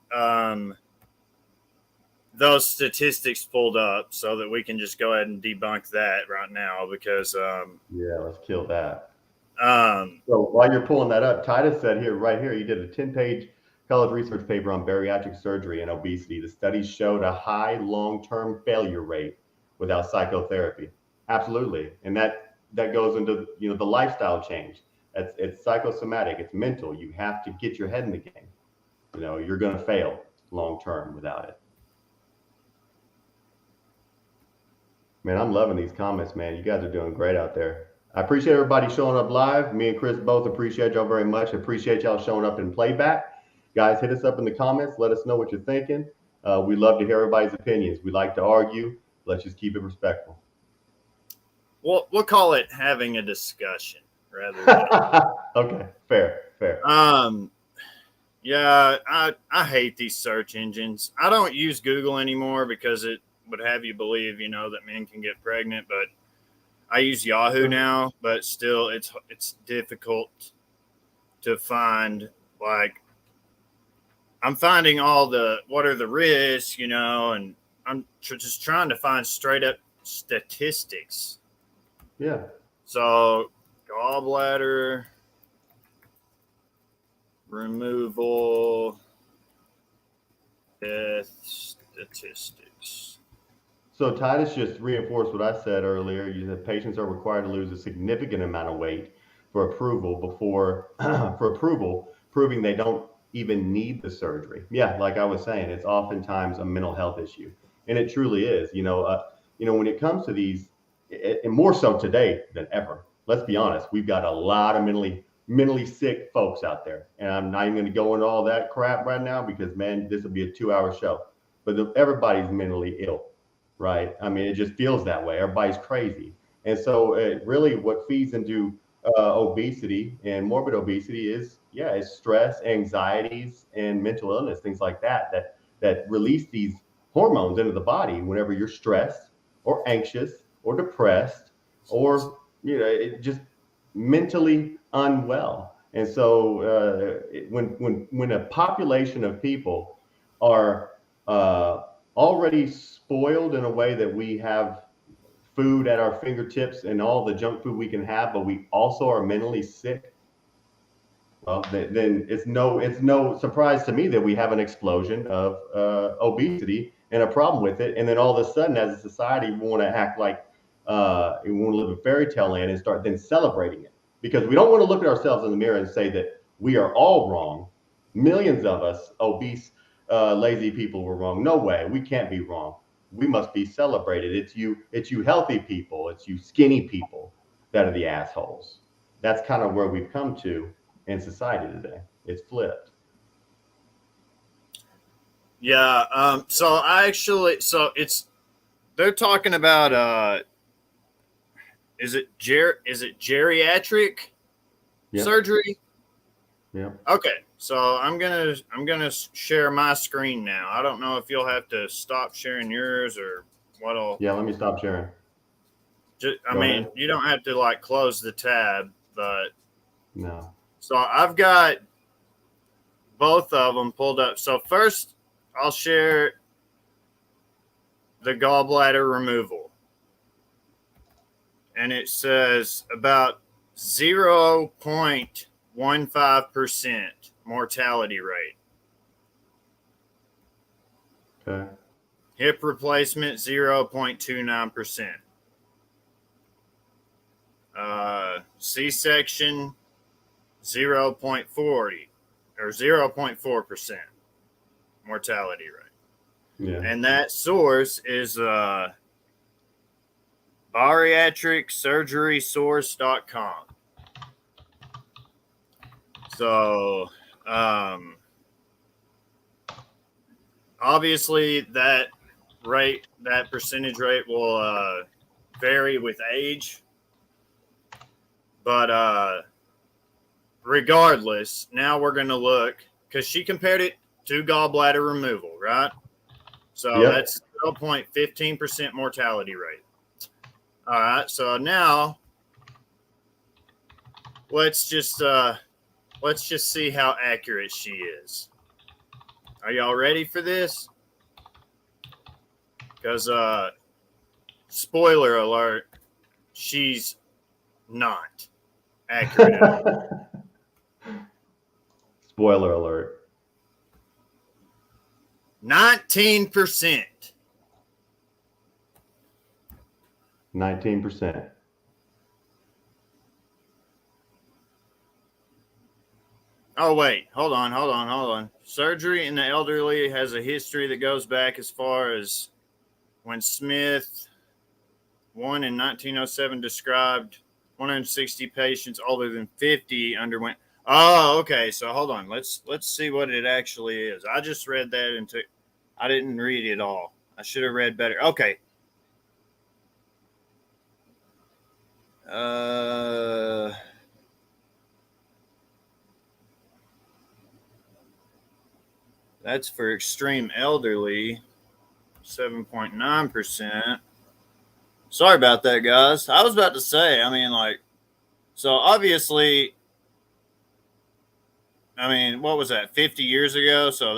those statistics pulled up so that we can just go ahead and debunk that right now, because yeah, let's kill that. So while you're pulling that up, Titus said right here, you did a 10-page college research paper on bariatric surgery and obesity. The studies showed a high long-term failure rate without psychotherapy. Absolutely. And that goes into the lifestyle change. It's psychosomatic, it's mental. You have to get your head in the game. You're going to fail long term without it. Man, I'm loving these comments, man. You guys are doing great out there. I appreciate everybody showing up live. Me and Chris both appreciate y'all very much. Appreciate y'all showing up in playback. Guys, hit us up in the comments. Let us know what you're thinking. We love to hear everybody's opinions. We like to argue. Let's just keep it respectful. Well, we'll call it having a discussion rather than. Okay, fair. Yeah, I hate these search engines. I don't use Google anymore because it would have you believe, that men can get pregnant, but I use Yahoo now, but still it's difficult to find. I'm finding what are the risks, and I'm just trying to find straight up statistics. Yeah. So gallbladder removal death statistics. So Titus just reinforced what I said earlier. You said patients are required to lose a significant amount of weight for approval proving they don't even need the surgery. Yeah, like I was saying, it's oftentimes a mental health issue, and it truly is. When it comes to these, and more so today than ever. Let's be honest, we've got a lot of mentally mentally sick folks out there. And I'm not even going to go into all that crap right now because, man, this will be a 2-hour show. But everybody's mentally ill, right? I mean, it just feels that way. Everybody's crazy. And so really what feeds into obesity and morbid obesity is, yeah, it's stress, anxieties, and mental illness, things like that release these hormones into the body whenever you're stressed or anxious or depressed or, it just mentally unwell. And so when a population of people are already spoiled in a way that we have food at our fingertips and all the junk food we can have, but we also are mentally sick, well, then it's no surprise to me that we have an explosion of obesity and a problem with it. And then all of a sudden, as a society, we want to act like we want to live in fairy tale land and start then celebrating it, because we don't want to look at ourselves in the mirror and say that we are all wrong. Millions of us obese, lazy people were wrong. No way, we can't be wrong. We must be celebrated. It's you healthy people, it's you skinny people that are the assholes. That's kind of where we've come to in society today. It's flipped. Yeah. So they're talking about is it geriatric surgery? Yeah. Okay. So I'm gonna share my screen now. I don't know if you'll have to stop sharing yours or what'll. Yeah. Let me stop sharing. I mean, you don't have to like close the tab, but no. So I've got both of them pulled up. So first, I'll share the gallbladder removal. And it says about 0.15% mortality rate. Okay. Hip replacement, 0.29%. C-section, 0.40 or 0.4% mortality rate. Yeah. And that source is bariatricsurgerysource.com. So obviously that percentage rate will vary with age, but regardless, now we're going to look, because she compared it to gallbladder removal, right? So that's 0.15% mortality rate. All right, so now let's just see how accurate she is. Are y'all ready for this? Because spoiler alert, she's not accurate at all. Spoiler alert. 19%. 19%. Oh, wait. Hold on. Surgery in the elderly has a history that goes back as far as when Smith, one in 1907, described 160 patients older than 50 underwent. Oh, okay. So hold on. Let's see what it actually is. I just read that and I didn't read it all. I should have read better. Okay. That's for extreme elderly, 7.9%. Sorry about that, guys. I was about to say, so obviously, what was that, 50 years ago? So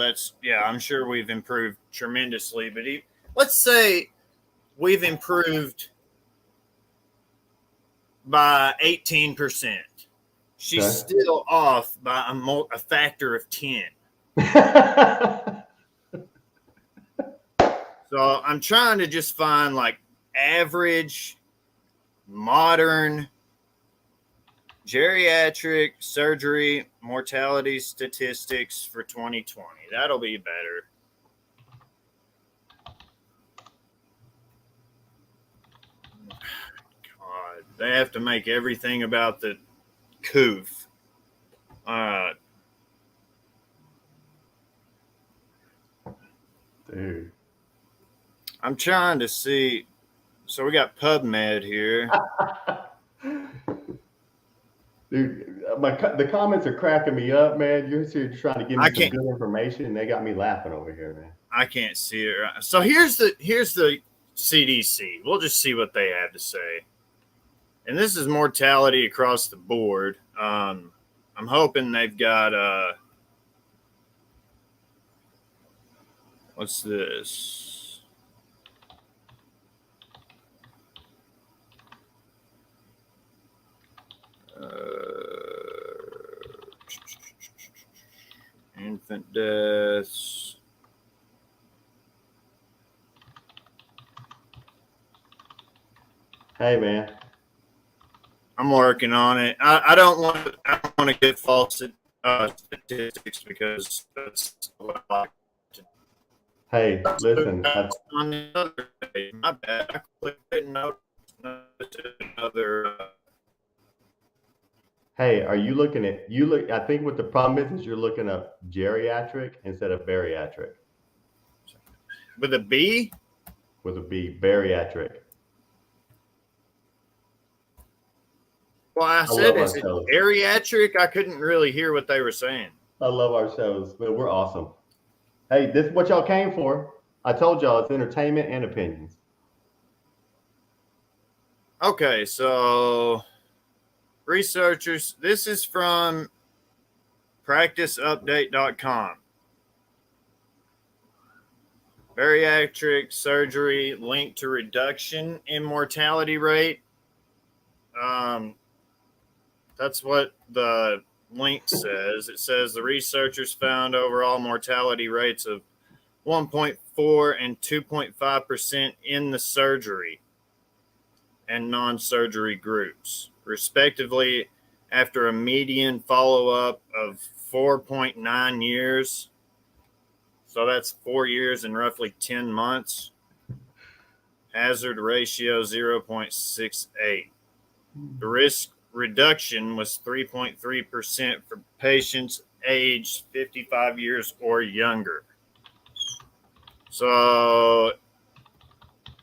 I'm sure we've improved tremendously. But let's say we've improved by 18%. She's still off by a factor of 10. So I'm trying to just find like average modern geriatric surgery mortality statistics for 2020. That'll be better. God, they have to make everything about the coof. All right. Dude. I'm trying to see. So we got PubMed here. Dude, the comments are cracking me up, man. You're here trying to give me some good information, and they got me laughing over here, man. I can't see it. Right. So here's the CDC. We'll just see what they have to say. And this is mortality across the board. I'm hoping they've got what's this? Infant deaths. Hey, man. I'm working on it. I don't want to get false statistics because that's what I like to. Hey, listen. On the other day, my bad. I clicked it and noticed another. Hey, are you looking at I think what the problem is you're looking up geriatric instead of bariatric. With a B? With a B, bariatric. Well, I said, is it geriatric? I couldn't really hear what they were saying. I love our shows, but we're awesome. Hey, this is what y'all came for. I told y'all it's entertainment and opinions. Okay, so researchers, this is from practiceupdate.com. Bariatric surgery linked to reduction in mortality rate. That's what the link says. It says the researchers found overall mortality rates of 1.4 and 2.5% in the surgery and non-surgery groups, respectively, after a median follow-up of 4.9 years. So that's 4 years and roughly 10 months. Hazard ratio 0.68. The risk reduction was 3.3% for patients aged 55 years or younger. So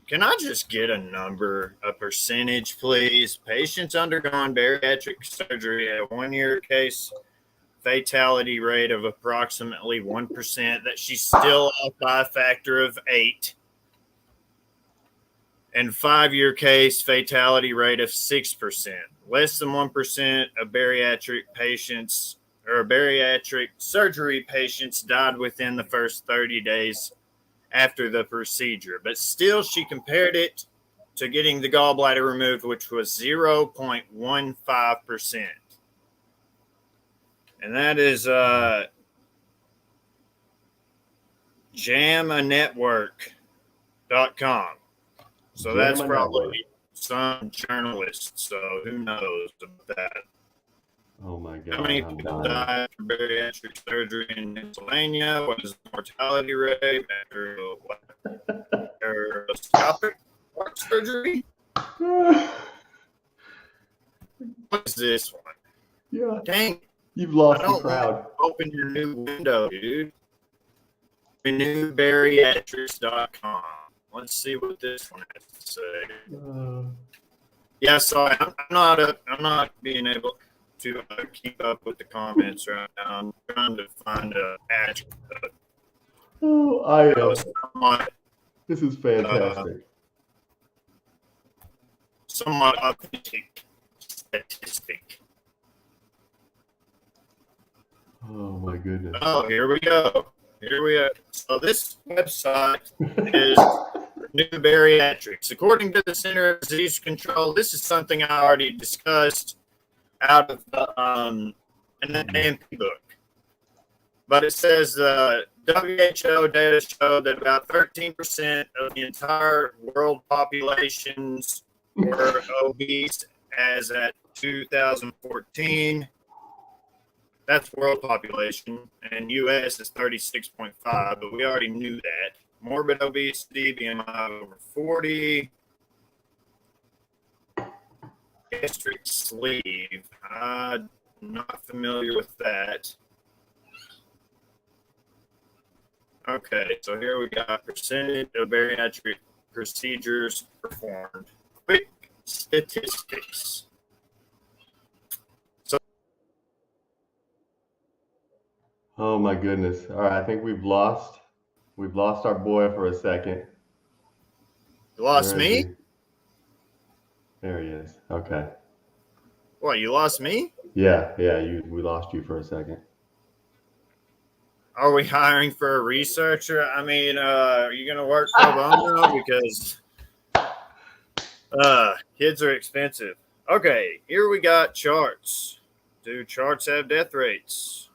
can I just get a number, a percentage, please? Patients undergone bariatric surgery at 1 year case fatality rate of approximately 1%, that she's still off by a factor of 8. And 5 year case fatality rate of 6%. Less than 1% of bariatric patients or bariatric surgery patients died within the first 30 days after the procedure. But still, she compared it to getting the gallbladder removed, which was 0.15%. And that is jamanetwork.com. So that's probably some journalist. So who knows about that? Oh my God. How many people died after bariatric surgery in Pennsylvania? What is the mortality rate after laparoscopic heart surgery? What's this one? Yeah. Dang. You've lost the crowd. Open your new window, dude. Renewbariatrics.com. Let's see what this one has to say. Yeah, so I'm not being able to keep up with the comments right now. I'm trying to find a patch. This is fantastic. Somewhat authentic statistic. Oh my goodness. Oh, here we go. So this website is New Bariatrics. According to the Center of Disease Control, this is something I already discussed out of an AMP book. But it says the WHO data show that about 13% of the entire world populations were obese as at 2014. That's world population, and U.S. is 36.5, but we already knew that. Morbid obesity, BMI over 40. Gastric sleeve. not familiar with that. Okay, so here we got percentage of bariatric procedures performed. Quick statistics. Oh my goodness. All right, I think we've lost our boy for a second. You lost Where is me? he? There he is. Okay. What, you lost me? Yeah, we lost you for a second. Are we hiring for a researcher? I mean, are you going to work pro bono? Because kids are expensive. Okay, here we got charts. Do charts have death rates?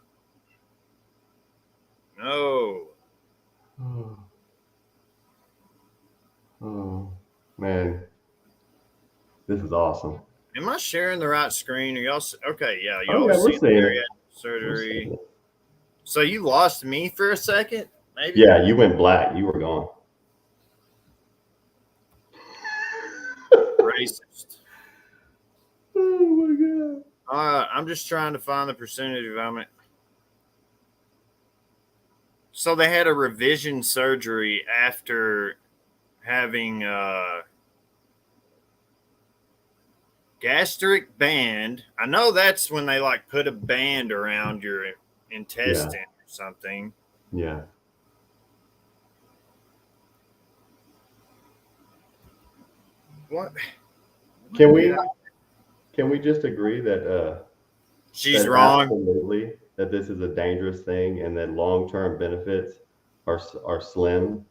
No. Oh man, this is awesome. Am I sharing the right screen? Are y'all okay? Yeah, Oh y'all yeah, we're see seeing it. bariatric surgery. So you lost me for a second, maybe? Yeah, you went black. You were gone. Racist. Oh my god. All right, I'm just trying to find the percentage of how many. So they had a revision surgery after having gastric band. I know that's when they like put a band around your intestine or something. Yeah. What? Can we just agree that She's that wrong. absolutely that this is a dangerous thing and that long-term benefits are slim?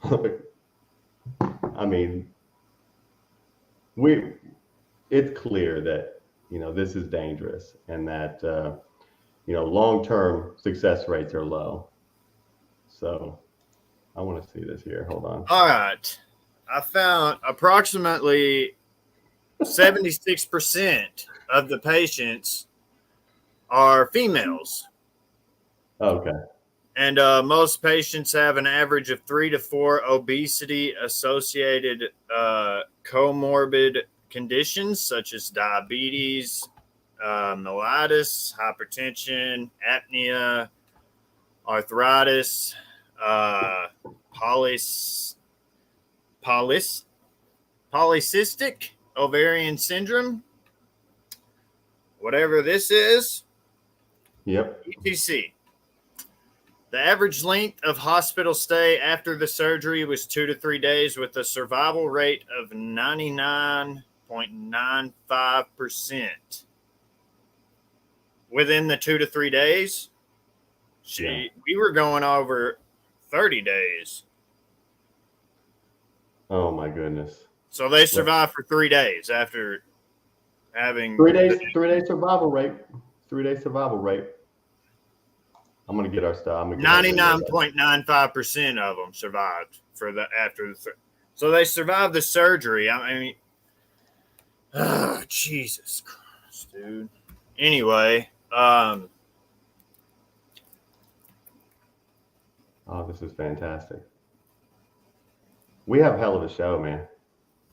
I mean, it's clear that this is dangerous and that long-term success rates are low. So I want to see this here. Hold on. All right. I found approximately 76% of the patients are females. Okay. And most patients have an average of 3 to 4 obesity associated comorbid conditions such as diabetes, mellitus, hypertension, apnea, arthritis, polycystic ovarian syndrome, whatever this is. Yep. ETC. The average length of hospital stay after the surgery was 2 to 3 days with a survival rate of 99.95%. Within the 2 to 3 days, we were going over 30 days. Oh my goodness. So they survived for 3 days after having 3 days. 3 day survival rate. 3 day survival rate. I'm gonna get our stuff. 99.95% of them survived after the. So they survived the surgery. I mean, Jesus Christ, dude. Anyway, oh, this is fantastic. We have a hell of a show, man.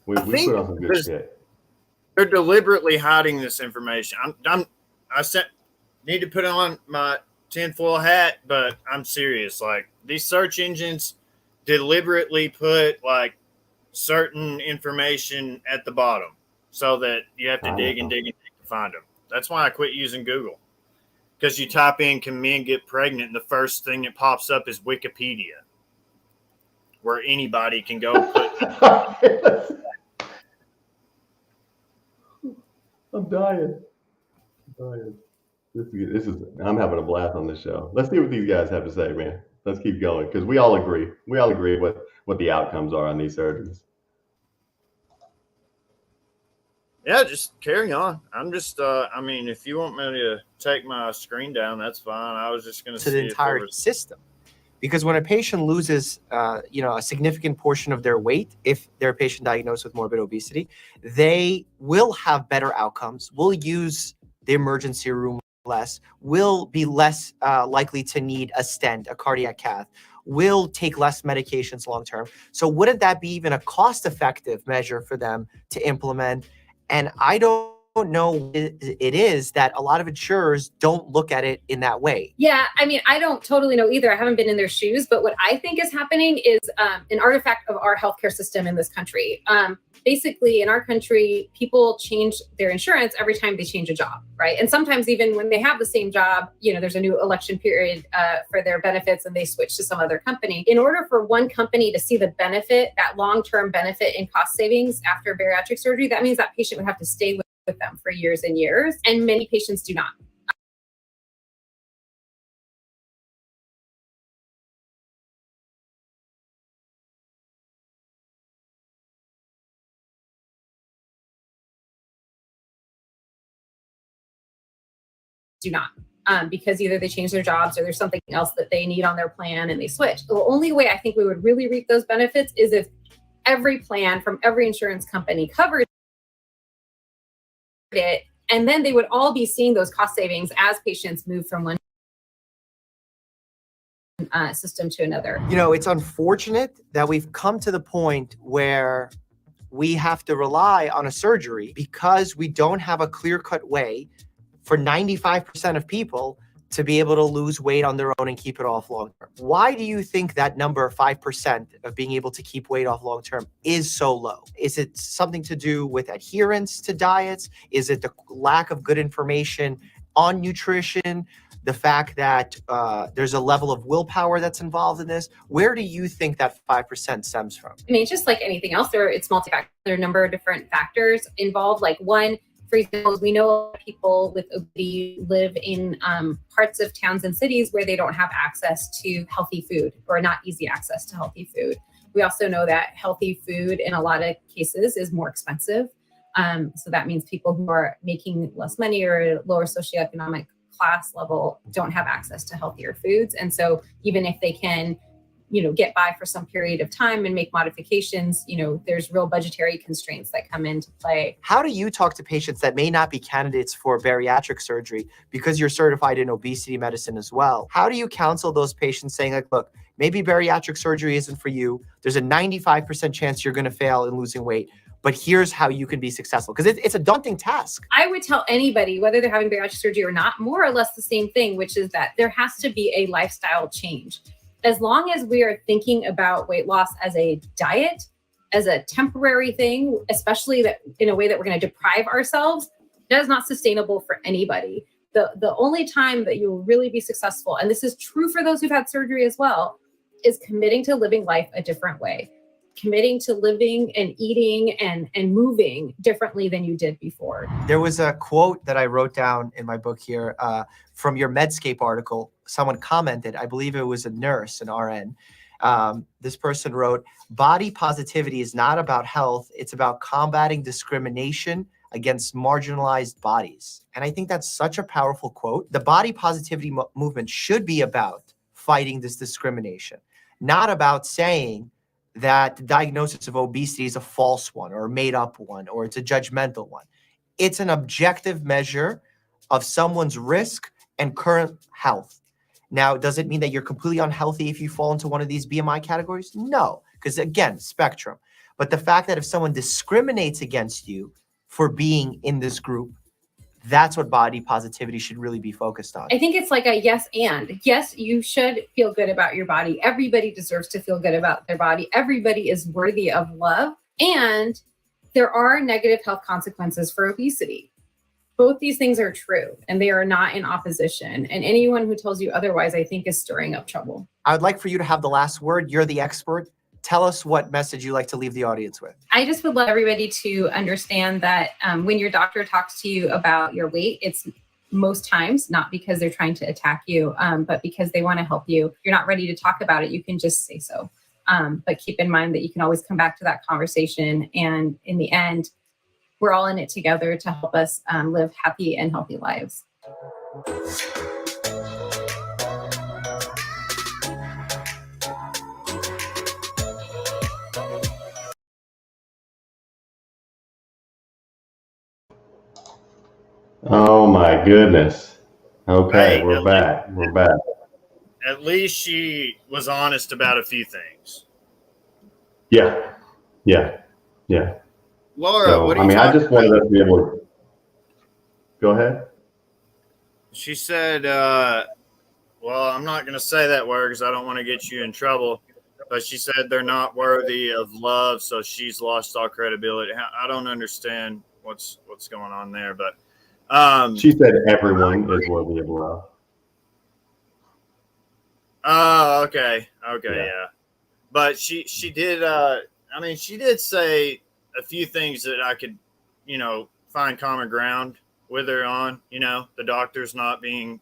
We put on some good shit. They're deliberately hiding this information. I need to put on my tinfoil hat, but I'm serious. Like, these search engines deliberately put like certain information at the bottom so that you have to dig and dig and dig to find them. That's why I quit using Google, because you type in "can men get pregnant" and the first thing that pops up is Wikipedia, where anybody can go put. I'm dying. This is. I'm having a blast on this show. Let's see what these guys have to say, man. Let's keep going because we all agree. We all agree what the outcomes are on these surgeries. Yeah, just carry on. I'm just. I mean, if you want me to take my screen down, that's fine. I was just going to see the entire system. Because when a patient loses, a significant portion of their weight, if they're a patient diagnosed with morbid obesity, they will have better outcomes, will use the emergency room less, will be less likely to need a stent, a cardiac cath, will take less medications long-term. So wouldn't that be even a cost-effective measure for them to implement? And I don't know what it is that a lot of insurers don't look at it in that way. Yeah, I mean, I don't totally know either. I haven't been in their shoes, but what I think is happening is an artifact of our healthcare system in this country. Basically, in our country, people change their insurance every time they change a job, right? And sometimes even when they have the same job, there's a new election period for their benefits and they switch to some other company. In order for one company to see the benefit, that long-term benefit in cost savings after bariatric surgery, that means that patient would have to stay with them for years and years, and many patients do not. Because either they change their jobs or there's something else that they need on their plan and they switch. The only way I think we would really reap those benefits is if every plan from every insurance company covered it, and then they would all be seeing those cost savings as patients move from one system to another. It's unfortunate that we've come to the point where we have to rely on a surgery because we don't have a clear-cut way for 95% of people to be able to lose weight on their own and keep it off long term. Why do you think that number, 5% of being able to keep weight off long term, is so low? Is it something to do with adherence to diets? Is it the lack of good information on nutrition? The fact that there's a level of willpower that's involved in this? Where do you think that 5% stems from? I mean, just like anything else, it's multifactorial. There are a number of different factors involved. Like one, for example, we know people with obesity live in parts of towns and cities where they don't have access to healthy food or not easy access to healthy food. We also know that healthy food in a lot of cases is more expensive. So that means people who are making less money or lower socioeconomic class level don't have access to healthier foods. And so even if they can get by for some period of time and make modifications, there's real budgetary constraints that come into play. How do you talk to patients that may not be candidates for bariatric surgery because you're certified in obesity medicine as well? How do you counsel those patients saying, like, look, maybe bariatric surgery isn't for you. There's a 95% chance you're going to fail in losing weight, but here's how you can be successful. Because it's a daunting task. I would tell anybody, whether they're having bariatric surgery or not, more or less the same thing, which is that there has to be a lifestyle change. As long as we are thinking about weight loss as a diet, as a temporary thing, especially that in a way that we're going to deprive ourselves, that is not sustainable for anybody. The only time that you will really be successful, and this is true for those who've had surgery as well, is committing to living life a different way, committing to living and eating and moving differently than you did before. There was a quote that I wrote down in my book here from your Medscape article. Someone commented, I believe it was a nurse, an RN. This person wrote, body positivity is not about health. It's about combating discrimination against marginalized bodies. And I think that's such a powerful quote. The body positivity movement should be about fighting this discrimination, not about saying that the diagnosis of obesity is a false one or a made up one, or it's a judgmental one. It's an objective measure of someone's risk and current health. Now, does it mean that you're completely unhealthy if you fall into one of these BMI categories? No, because again, spectrum. But the fact that if someone discriminates against you for being in this group, that's what body positivity should really be focused on. I think it's like a yes and. Yes, you should feel good about your body. Everybody deserves to feel good about their body. Everybody is worthy of love. And there are negative health consequences for obesity. Both these things are true, and they are not in opposition. And anyone who tells you otherwise, I think, is stirring up trouble. I would like for you to have the last word. You're the expert. Tell us what message you like to leave the audience with. I just would love everybody to understand that when your doctor talks to you about your weight, it's most times not because they're trying to attack you, but because they want to help you. If you're not ready to talk about it, you can just say so. But keep in mind that you can always come back to that conversation. And in the end, we're all in it together to help us live happy and healthy lives. Oh my goodness. Okay, Hey, we're back. We're back. At least she was honest about a few things. Yeah. Laura, So, what are I you mean, I talking just wanted about? us to be able to, Go ahead. She said, well, I'm not going to say that word because I don't want to get you in trouble. But she said they're not worthy of love, so she's lost all credibility. I don't understand what's going on there, but She said everyone is worthy of love. oh, okay, Yeah. yeah. But she did. I mean, she did say a few things that I could, find common ground with her on. The doctor's not being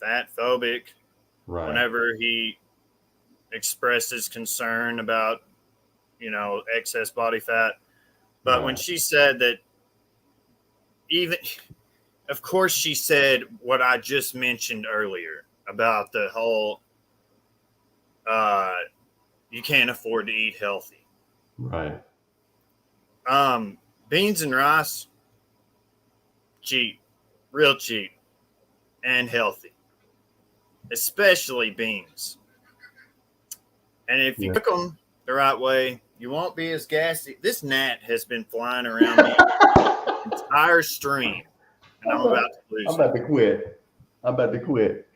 fat phobic Right. whenever he expresses concern about, excess body fat. But when Right. she said that, even, of course, she said what I just mentioned earlier about the whole, you can't afford to eat healthy. Right. Beans and rice, cheap, real cheap, and healthy, especially beans. And if you Yeah. cook them the right way, you won't be as gassy. This gnat has been flying around me the entire stream, and I'm about to lose I'm it. about to quit. I'm about to quit.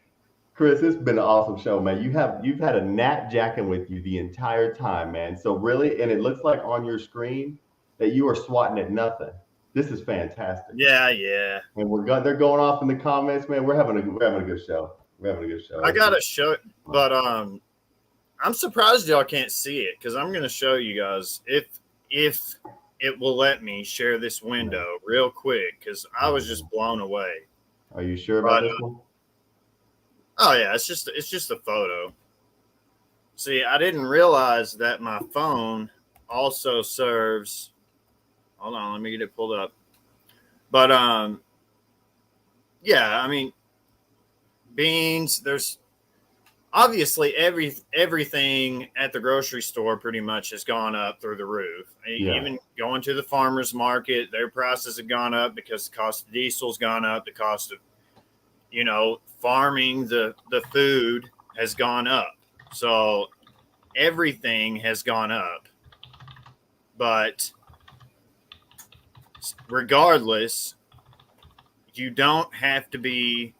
Chris, it's been an awesome show, man. You've had a gnat jacking with you the entire time, man. So really, and it looks like on your screen that you are swatting at nothing. This is fantastic. Yeah. And they're going off in the comments, man. We're having a good show. We're having a good show. I gotta show it, but I'm surprised y'all can't see it because I'm gonna show you guys if it will let me share this window real quick because I was just blown away. Are you sure about this one? Oh yeah, it's just a photo. See, I didn't realize that my phone also serves. Hold on, let me get it pulled up. But yeah, I mean, beans. There's obviously everything at the grocery store pretty much has gone up through the roof. Yeah. Even going to the farmers market, their prices have gone up because the cost of diesel's gone up. The cost of farming the food has gone up. So everything has gone up. But regardless, you don't have to be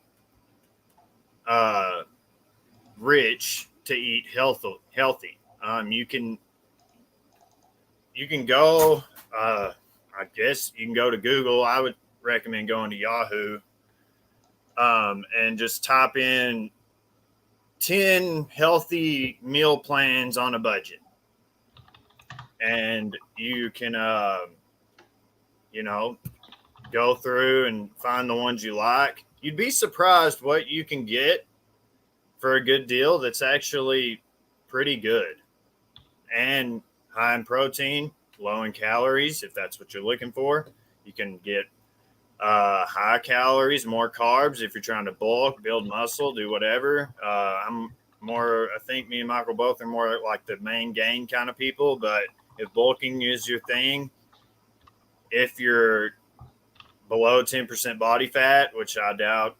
rich to eat healthy. You can go. I guess you can go to Google. I would recommend going to Yahoo and just type in 10 healthy meal plans on a budget, and you can go through and find the ones you like. You'd be surprised what you can get for a good deal that's actually pretty good and high in protein, low in calories. If that's what you're looking for, you can get high calories, more carbs if you're trying to bulk, build muscle, do whatever. I think me and Michael both are more like the main gain kind of people, but if bulking is your thing, if you're below 10% body fat, which I doubt,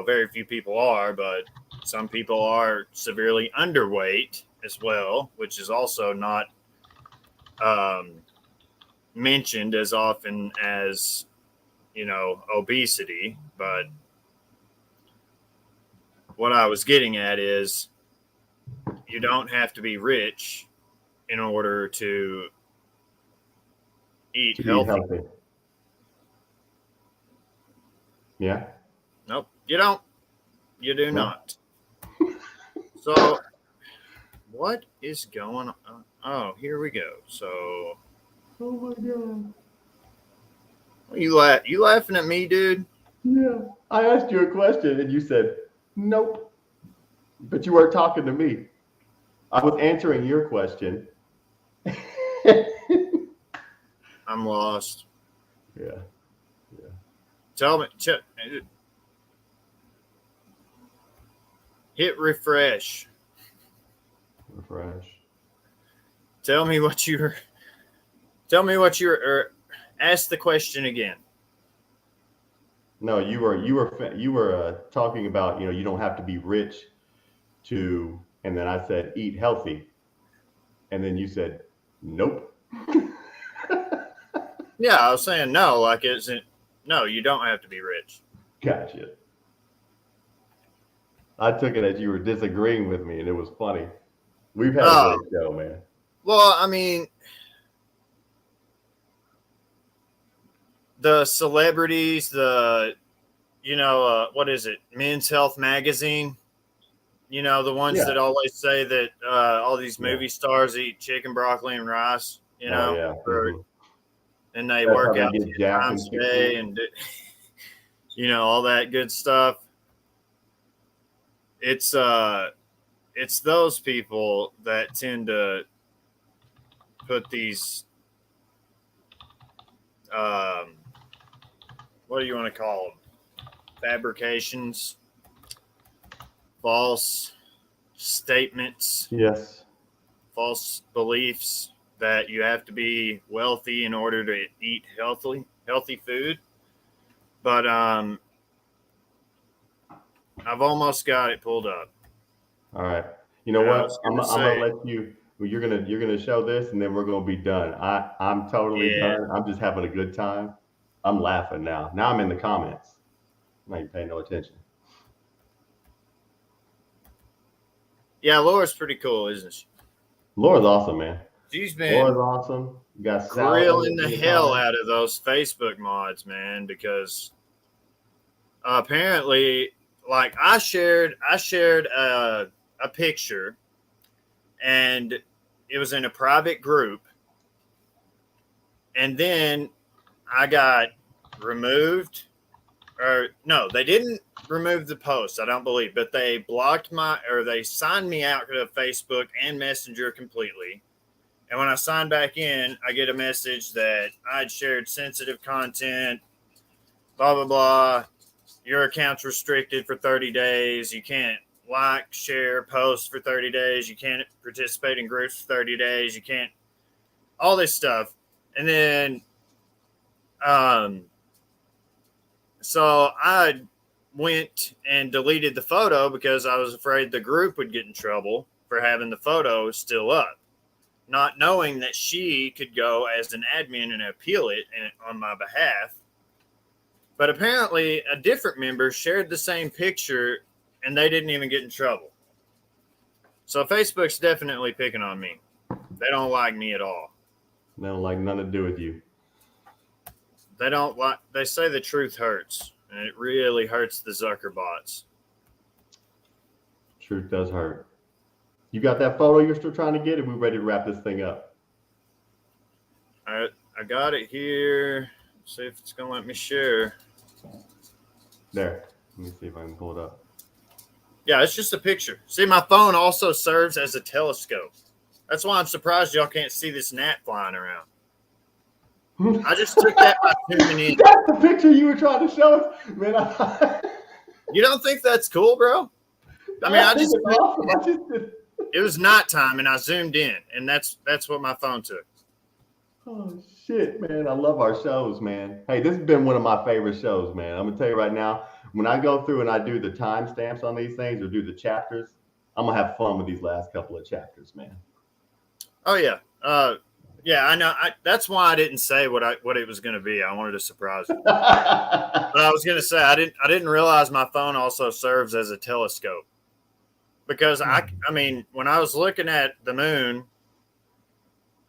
very few people are, but some people are severely underweight as well, which is also not mentioned as often as, obesity. But what I was getting at is you don't have to be rich in order to eat healthy. Yeah. Nope, you don't. You do not. So, what is going on? Oh, here we go. So, Oh my God. You laughing at me, dude? Yeah. I asked you a question and you said nope, but you weren't talking to me. I was answering your question. I'm lost. Yeah. Tell me. Hit refresh. Tell me what you're. Ask the question again. No, you were talking about, you don't have to be rich to, and then I said eat healthy, and then you said nope. Yeah, I was saying no. Like, No, you don't have to be rich. Gotcha. I took it as you were disagreeing with me, and it was funny. We've had a great show, man. Well, I mean, the celebrities, what is it? Men's Health magazine. The ones that always say that all these movie stars eat chicken, broccoli, and rice. And they That's work how out they 10 get jacked times a and day, and all that good stuff. It's those people that tend to put these what do you want to call them? Fabrications, false statements, Yes. false beliefs that you have to be wealthy in order to eat healthy food. But I've almost got it pulled up. All right. You know what? I'm gonna gonna let you. You're gonna show this, and then we're gonna be done. I'm totally done. I'm just having a good time. I'm laughing now. Now I'm in the comments. I'm not even paying no attention. Yeah, Laura's pretty cool, isn't she? Laura's awesome, man. She's been Laura's awesome. You got Sal grilling the hell comments. out of those Facebook mods, man, because apparently, like I shared a picture, and it was in a private group, and then I got removed. Or no, they didn't remove the post, I don't believe, but they blocked they signed me out of Facebook and Messenger completely. And when I sign back in, I get a message that I'd shared sensitive content, blah, blah, blah. Your account's restricted for 30 days. You can't like, share, post for 30 days. You can't participate in groups for 30 days. You can't, all this stuff. And then, so I went and deleted the photo because I was afraid the group would get in trouble for having the photo still up, not knowing that she could go as an admin and appeal it on my behalf. But apparently a different member shared the same picture and they didn't even get in trouble. So Facebook's definitely picking on me. They don't like me at all. They don't like nothing to do with you. They say the truth hurts, and it really hurts the Zuckerbots. Truth does hurt. You got that photo you're still trying to get? Are we ready to wrap this thing up? I got it here. Let's see if it's going to let me share. There. Let me see if I can pull it up. Yeah, it's just a picture. See, my phone also serves as a telescope. That's why I'm surprised y'all can't see this gnat flying around. I just took that by tuning in. That's the picture you were trying to show us? Man, You don't think that's cool, bro? I mean, it was nighttime and I zoomed in, and that's what my phone took. Oh, shit, man. I love our shows, man. Hey, this has been one of my favorite shows, man. I'm going to tell you right now, when I go through and I do the timestamps on these things or do the chapters, I'm going to have fun with these last couple of chapters, man. Oh, yeah. Yeah, I know. That's why I didn't say what it was going to be. I wanted to surprise you. But I was going to say I didn't realize my phone also serves as a telescope, because I mean, when I was looking at the moon,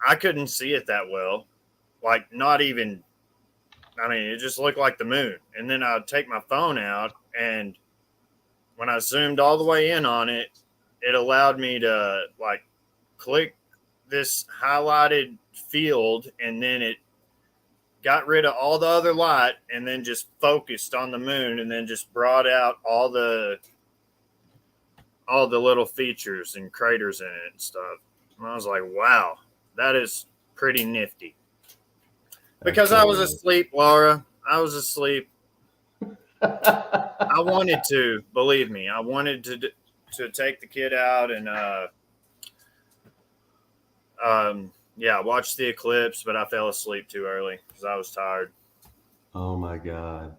I couldn't see it that well. Like, not even. I mean, it just looked like the moon. And then I'd take my phone out, and when I zoomed all the way in on it, it allowed me to like click this highlighted field, and then it got rid of all the other light and then just focused on the moon, and then just brought out all the little features and craters in it and stuff. And I was like, wow, that is pretty nifty. Because I was asleep, Laura. I was asleep. I wanted to, believe me, I wanted to take the kid out and watch the eclipse, but I fell asleep too early because I was tired. Oh my God.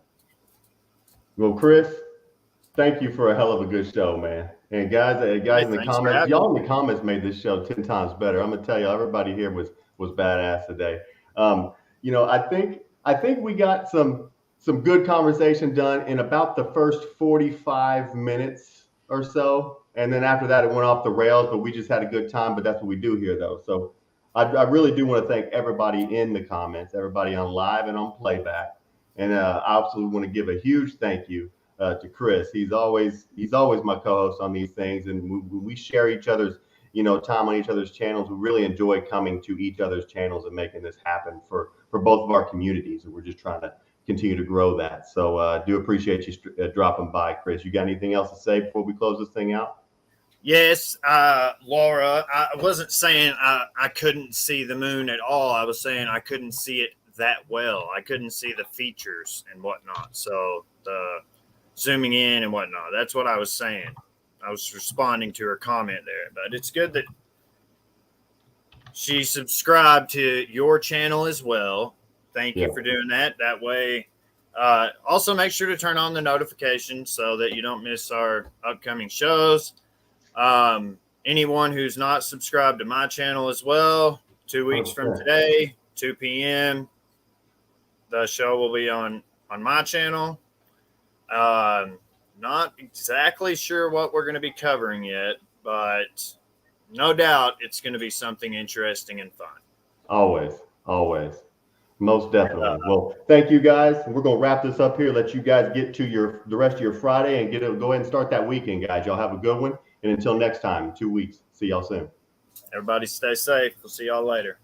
Well, Chris, thank you for a hell of a good show, man. And guys in the comments, y'all in the comments made this show 10 times better. I'm gonna tell you, everybody here was badass today. I think we got some some good conversation done in about the first 45 minutes or so. And then after that, it went off the rails, but we just had a good time. But that's what we do here, though. So I really do want to thank everybody in the comments, everybody on live and on playback. And I absolutely want to give a huge thank you to Chris. He's always my co-host on these things. And we share each other's, time on each other's channels. We really enjoy coming to each other's channels and making this happen for both of our communities. And we're just trying to continue to grow that. So do appreciate you dropping by, Chris. You got anything else to say before we close this thing out? Yes, Laura, I wasn't saying I couldn't see the moon at all. I was saying I couldn't see it that well. I couldn't see the features and whatnot. So the zooming in and whatnot, that's what I was saying. I was responding to her comment there. But it's good that she subscribed to your channel as well. Thank you for doing that. That way, also make sure to turn on the notifications so that you don't miss our upcoming shows. Anyone who's not subscribed to my channel as well, 2 weeks from today, 2 p.m., the show will be on my channel. Not exactly sure what we're going to be covering yet, but no doubt it's going to be something interesting and fun. Always. Most definitely. Well, thank you guys. We're going to wrap this up here, let you guys get to the rest of your Friday and go ahead and start that weekend, guys. Y'all have a good one. And until next time, 2 weeks. See y'all soon. Everybody stay safe. We'll see y'all later.